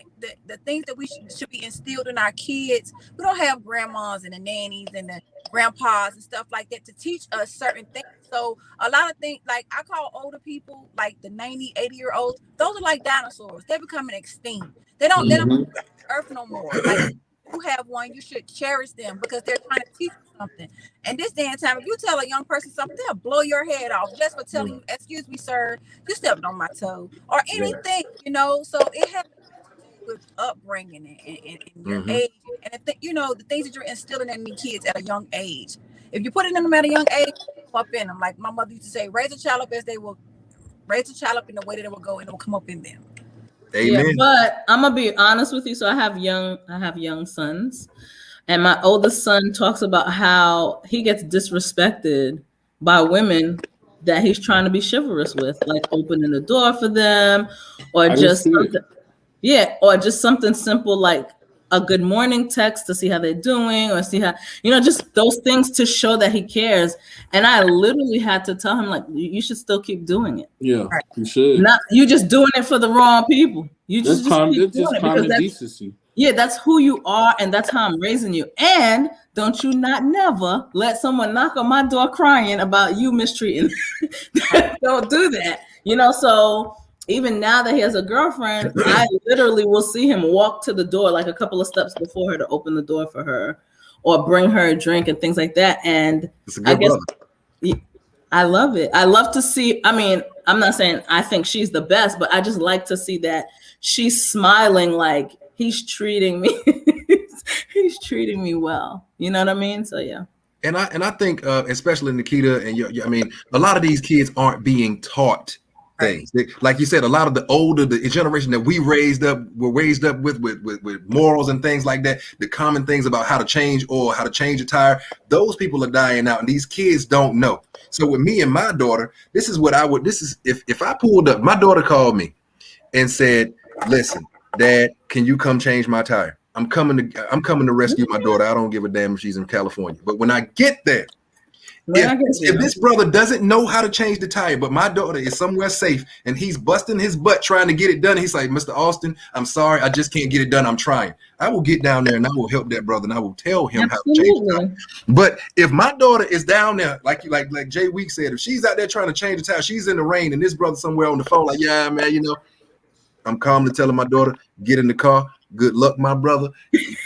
the things that we should be instilled in our kids. We don't have grandmas and the nannies and the grandpas and stuff like that to teach us certain things. So a lot of things, like I call older people, like the 90, 80-year-olds, those are like dinosaurs. They're becoming extinct. They don't the earth no more. Like you have one, you should cherish them because they're trying to teach you something. And this day and time, if you tell a young person something, they'll blow your head off just for telling you, excuse me, sir, you stepped on my toe or anything, you know. So it has to do with upbringing and your age and the things that you're instilling in the kids at a young age. If you put it in them at a young age, up in them. Like my mother used to say, raise a child up as they will raise a child up in the way that it will go and it will come up in them.
Amen.
Yeah, but I'm gonna be honest with you. So I have young sons, and my oldest son talks about how he gets disrespected by women that he's trying to be chivalrous with, like opening the door for them, or just something simple like a good morning text to see how they're doing, or see how, just those things to show that he cares. And I literally had to tell him, like, you should still keep doing it.
Yeah, you should.
Not you just doing it for the wrong people. You just keep doing it because that's
decency.
Yeah, that's who you are, and that's how I'm raising you. And don't you not never let someone knock on my door crying about you mistreating. Don't do that. So even now that he has a girlfriend, I literally will see him walk to the door like a couple of steps before her to open the door for her or bring her a drink and things like that. And I guess I love it. I love to see, I'm not saying I think she's the best, but I just like to see that she's smiling like he's treating me. He's treating me well. You know what I mean? So yeah.
And I think especially Nikita and a lot of these kids aren't being taught things. Like you said, a lot of the generation that were raised up with morals and things like that, the common things about how to change a tire, those people are dying out and these kids don't know. So with me and my daughter, if I pulled up, my daughter called me and said, listen, Dad, can you come change my tire? I'm coming to rescue my daughter. I don't give a damn if she's in California. But when I get there, if this brother doesn't know how to change the tire, but my daughter is somewhere safe and he's busting his butt trying to get it done, he's like, Mr. Austin, I'm sorry, I just can't get it done. I'm trying. I will get down there and I will help that brother and I will tell him how to change the tire. But if my daughter is down there, like Jay Week said, if she's out there trying to change the tire, she's in the rain and this brother somewhere on the phone, like, yeah, man, I'm calmly telling my daughter, get in the car. Good luck, my brother.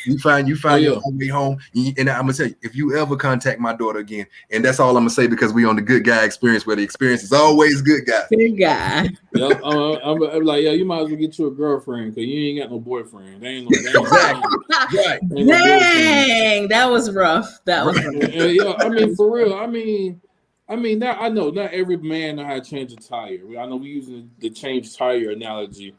You find your way home. And I'm gonna tell you, if you ever contact my daughter again, and that's all I'm gonna say because we on the good guy experience, where the experience is always good guy.
Good guy.
Yep, I'm like, you might as well get you a girlfriend because you ain't got no boyfriend. They ain't no
right.
Dang, that was rough. That was rough.
For real. Now I know not every man know how to change a tire. I know we using the change tire analogy,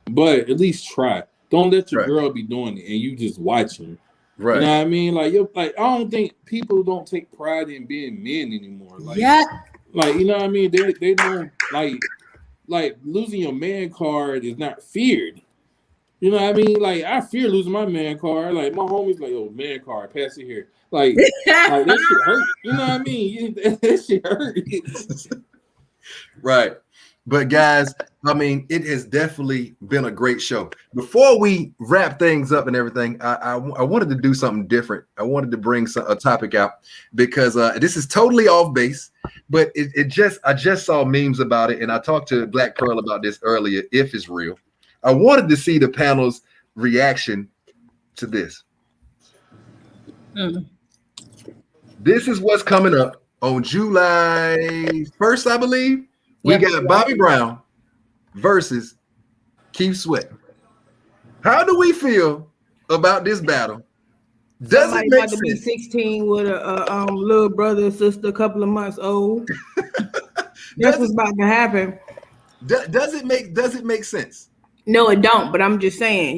but at least try. Don't let your girl be doing it and you just watching. Right. You know what I mean? Like I don't think people don't take pride in being men anymore. Like, you know what I mean? They don't like losing your man card is not feared. You know what I mean? Like I fear losing my man card. Like my homies like, oh, man card, pass it here. Like that shit hurt. You know what I mean? That shit hurt.
Right. But guys, it has definitely been a great show. Before we wrap things up and everything, I wanted to do something different. I wanted to bring a topic out because this is totally off base, but I just saw memes about it, and I talked to Black Pearl about this earlier, if it's real. I wanted to see the panel's reaction to this. This is what's coming up on July 1st, I believe. We got Bobby Brown versus Keith Sweat. How do we feel about this battle? Does it make sense?
Be 16 with a little brother or sister, a couple of months old. That's what's about to happen.
Does it make sense?
No, it don't. But I'm just saying,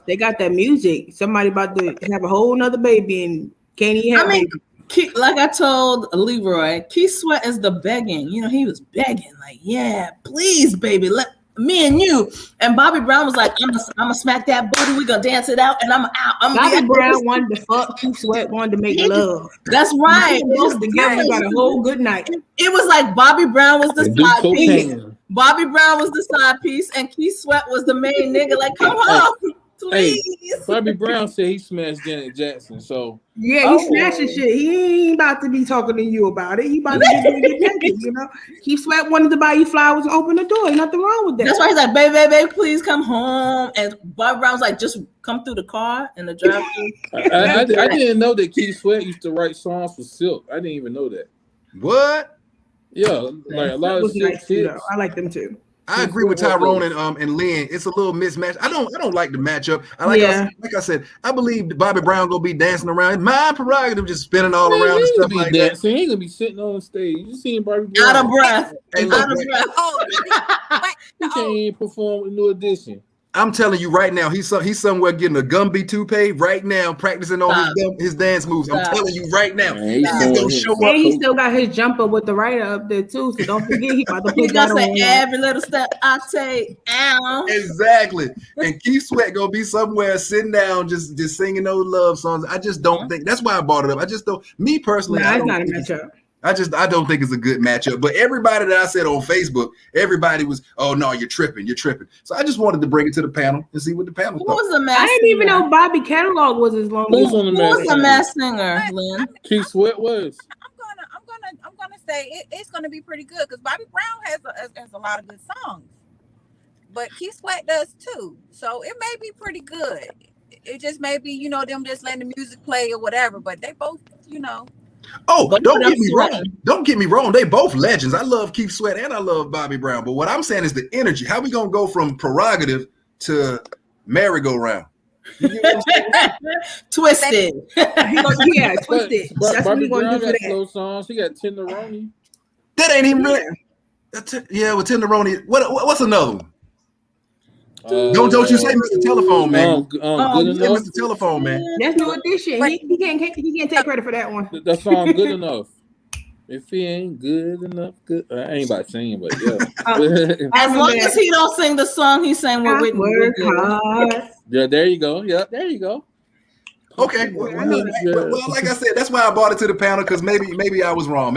they got that music. Somebody about to have a whole nother baby and can't even have baby.
Like I told Leroy, Keith Sweat is the begging. He was begging, like, yeah, please, baby, me and you. And Bobby Brown was like, I'm gonna smack that booty. We're gonna dance it out, and I'm out.
Bobby Brown wanted to fuck. Keith Sweat wanted to make love.
That's right.
Both together, we got a whole good night.
It was like Bobby Brown was the
They do
side piece.
cocaine.
Bobby Brown was the side piece, and Keith Sweat was the main nigga. Like, come on, please.
Bobby Brown said he smashed Janet Jackson. So
Yeah, he snatching shit. He ain't about to be talking to you about it. He about to get naked, you know. Keith Sweat wanted to buy you flowers and open the door. Ain't nothing wrong with that.
That's why he's like, baby, please come home. And Bobby Brown was like, just come through the car in the drive-thru.
I didn't know that Keith Sweat used to write songs for Silk. I didn't even know that.
What?
Yeah, like a lot of Silk
nice too,
hits.
though. I like them too.
I agree with Tyrone and Lynn. It's a little mismatch. I don't like the matchup. Like I said, I believe Bobby Brown gonna be dancing around. My prerogative, just spinning all around and stuff like that.
He ain't gonna be sitting on the stage. You seen Bobby Brown
Out of breath.
Hey, look,
Out of breath.
He can't even perform with New Edition.
I'm telling you right now, he's somewhere getting a Gumby toupee right now, practicing on his dance moves. I'm telling you right now, he's gonna show up.
And he still got his jumper with the writer up there too. So don't forget he about to
He
put that
gonna say
on.
every little step I take. Ow.
Exactly. And Keith Sweat gonna be somewhere sitting down, just singing those love songs. I just don't think that's why I brought it up. I just don't. Me personally,
Nah, it's not a matchup.
I don't think it's a good matchup. But everybody that I said on Facebook, everybody was, oh no, you're tripping. So I just wanted to bring it to the panel and see what the panel
Who
thought.
was the mass
I didn't even know Bobby catalog was as long
Who's
as
on the
Who was the
mass?
mass singer, Lynn?
Keith Sweat was.
I'm gonna say it's gonna be pretty good because Bobby Brown has a lot of good songs, but Keith Sweat does too. So it may be pretty good. It just may be them just letting the music play or whatever. But they both
Oh,
Both
don't
of
get
them
me wrong.
sweating.
Don't get me wrong. They both legends. I love Keith Sweat and I love Bobby Brown. But what I'm saying is the energy. How we gonna go from prerogative to merry-go-round? You get what I'm saying?
Twisted.
yeah, twisted.
But
That's what
Bobby
we gonna
Brown
do for
got
that.
slow songs. He got Tenderoni.
That ain't even really. Yeah, with Tenderoni. What's another one? Don't you say Mr. Telephone Man?
Good
You say
enough.
Mr. Telephone Man.
That's no addition. He can't take credit for that one.
That song good enough. If he ain't good enough, good. I ain't about singing, but yeah.
As long as he don't sing the song he sang with Whitney.
Work
Houston.
hard.
Yeah, there you go. Yeah, there you go.
Okay. Well, like I said, that's why I brought it to the panel because maybe I was wrong.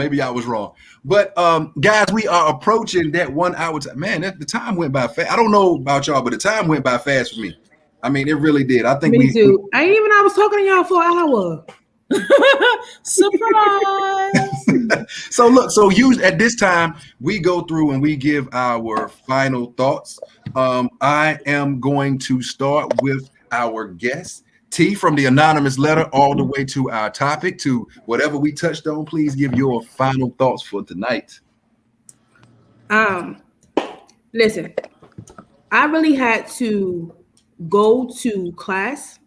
But guys, we are approaching that 1 hour. Man, the time went by fast. I don't know about y'all, but the time went by fast for me. I mean, it really did. I think
Me too. I was talking to y'all for an hour.
Surprise.
So usually at this time we go through and we give our final thoughts. I am going to start with our guest T, from the anonymous letter all the way to our topic, to whatever we touched on. Please give your final thoughts for tonight.
Listen, I really had to go to class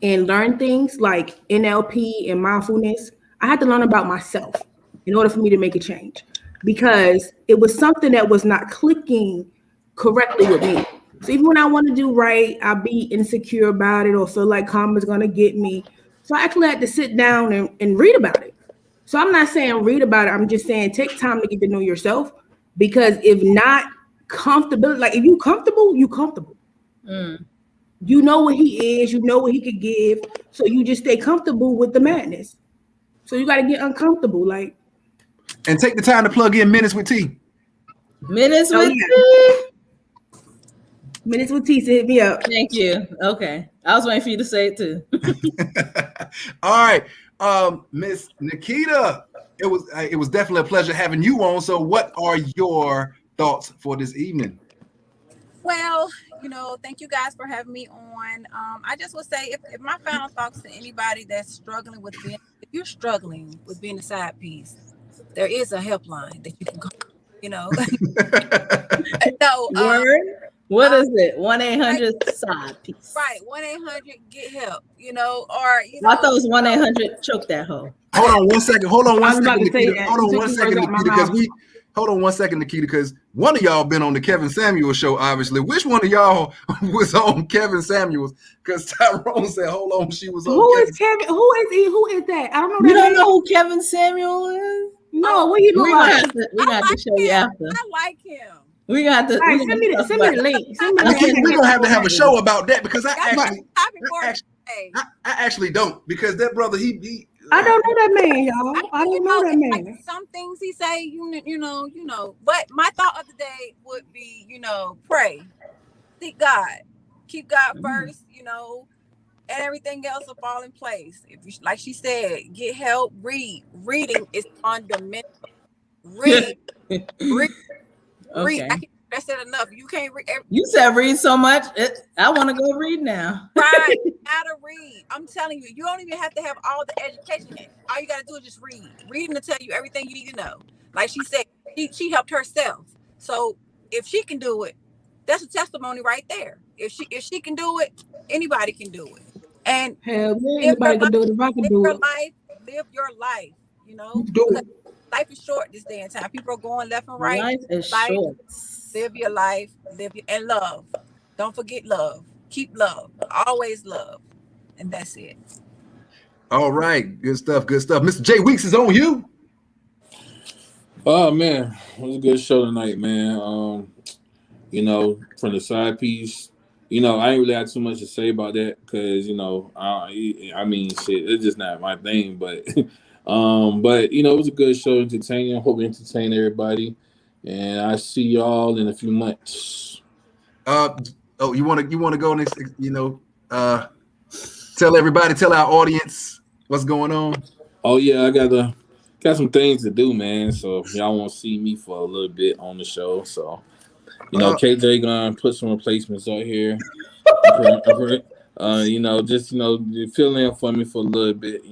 and learn things like NLP and mindfulness. I had to learn about myself in order for me to make a change because it was something that was not clicking correctly with me. So even when I want to do right, I'll be insecure about it or feel like karma's going to get me. So I actually had to sit down and read about it. So I'm not saying read about it. I'm just saying take time to get to know yourself, because if not comfortable, like if you comfortable, you comfortable. You know what he is, you know what he could give. So you just stay comfortable with the madness. So you got to get uncomfortable.
And take the time to plug in Minutes with T.
Minutes with T.
Minutes with T, so hit me up.
Thank you. Okay. I was waiting for you to say it too.
All right. Miss Nikita, it was definitely a pleasure having you on. So what are your thoughts for this evening?
Well, thank you guys for having me on. I just would say if my final thoughts to anybody that's struggling with if you're struggling with being a side piece, there is a helpline that you can call,
Word? What is it? 1-800 side piece.
Right, 1-800-GET-HELP, or
I thought it was 1-800 choke that hoe.
Hold on one second, Nikita. Hold on one second, Nikita, because one of y'all been on the Kevin Samuels show, obviously. Which one of y'all was on Kevin Samuels? Because Tyrone said, hold on, she was on
Who is Kevin? Who is he? Who is that? I don't know.
You don't know who Kevin Samuel is?
No, what you doing?
We gonna have to show you after.
I like him.
We got to.
All right, send me the link. Send me the link.
We're gonna have to have a show about that because I
Hey,
actually don't, because that brother he
I don't know that man, y'all. I don't know that man.
like some things he say, you know. But my thought of the day would be, pray, seek God, keep God first, and everything else will fall in place. If you, like she said, get help, read. Reading is fundamental. Read.
Okay.
I can't stress it enough. You can't read.
You said read so much. I want to go read now.
Right. You gotta read. I'm telling you, you don't even have to have all the education. All you gotta do is just read. Reading to tell you everything you need to know. Like she said, she helped herself. So if she can do it, that's a testimony right there. If she can do it, anybody can do it. And
hell, anybody can do it if I can do it.
Live your life.
Do it.
Life is short this day and time. People are going left and right.
Life is short.
Live your life, and love. Don't forget love. Keep love. Always love. And that's it.
All right, good stuff. Mr. Jay Weeks is on you.
Oh man, it was a good show tonight, man. From the side piece, I ain't really had too much to say about that because I mean, shit, it's just not my thing. But it was a good show, entertaining. I hope it entertained everybody, and I see y'all in a few months.
You want to go next? Tell our audience what's going on.
Oh yeah, I got some things to do, man. So if y'all want to see me for a little bit on the show, so KJ gonna put some replacements out here. Just fill in for me for a little bit.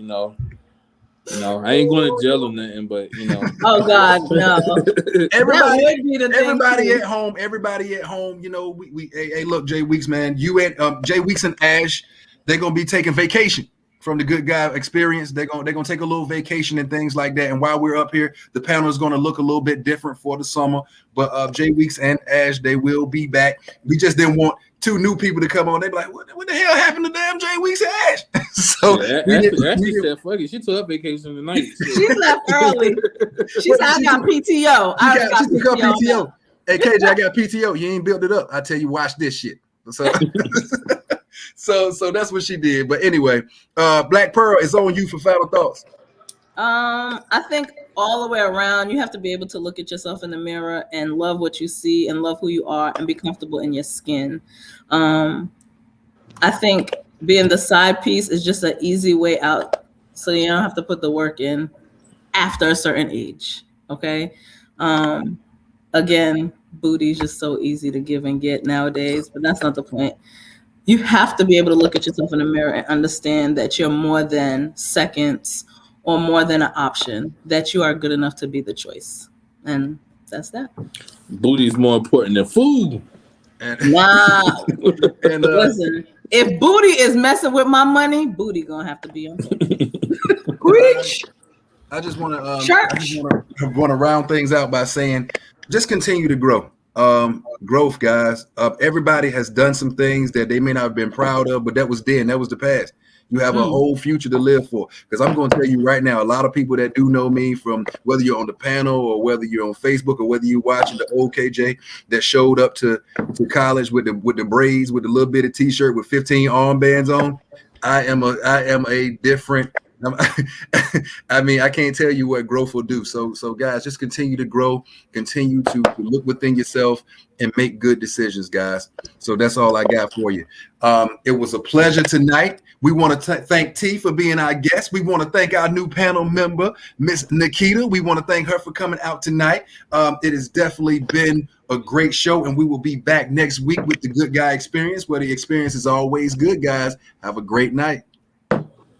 I ain't going to jail or nothing, but
Oh God, no.
Everybody at home. Hey, look, Jay Weeks, man. You and Jay Weeks and Ash, they're gonna be taking vacation from the Good Guy Experience. They're gonna take a little vacation and things like that. And while we're up here, the panel is gonna look a little bit different for the summer. But Jay Weeks and Ash, they will be back. We just didn't want two new people to come on. They be like, what the hell happened to damn Jay Weeks and Ash? So
Ashley said, fuck it. She took her vacation tonight.
She left early. She said, I got PTO.
She took her PTO. Hey, KJ, I got PTO. You ain't built it up. I tell you, watch this shit. So that's what she did. But anyway, Black Pearl is on you for final thoughts.
I think all the way around, you have to be able to look at yourself in the mirror and love what you see and love who you are and be comfortable in your skin. I think being the side piece is just an easy way out, so you don't have to put the work in after a certain age. Okay. Again, booty is just so easy to give and get nowadays, but that's not the point. You have to be able to look at yourself in the mirror and understand that you're more than seconds or more than an option, that you are good enough to be the choice. And that's that.
Booty is more important than food.
Wow. Listen, if booty is messing with my money, booty gonna have to be on top.
Preach.
I just want to round things out by saying, just continue to grow. Growth, guys. Everybody has done some things that they may not have been proud of, but that was then. That was the past. You have a whole future to live for. Because I'm going to tell you right now, a lot of people that do know me, from whether you're on the panel or whether you're on Facebook or whether you're watching the old KJ that showed up to college with the braids, with the little bit of t-shirt with 15 armbands on. I am a different. I mean, I can't tell you what growth will do. So guys, just continue to grow, continue to look within yourself and make good decisions, guys. So that's all I got for you. It was a pleasure tonight. We want to thank T for being our guest. We want to thank our new panel member, Miss Nikita. We want to thank her for coming out tonight. It has definitely been a great show, and we will be back next week with the Good Guy Experience, where the experience is always good, guys. Have a great night.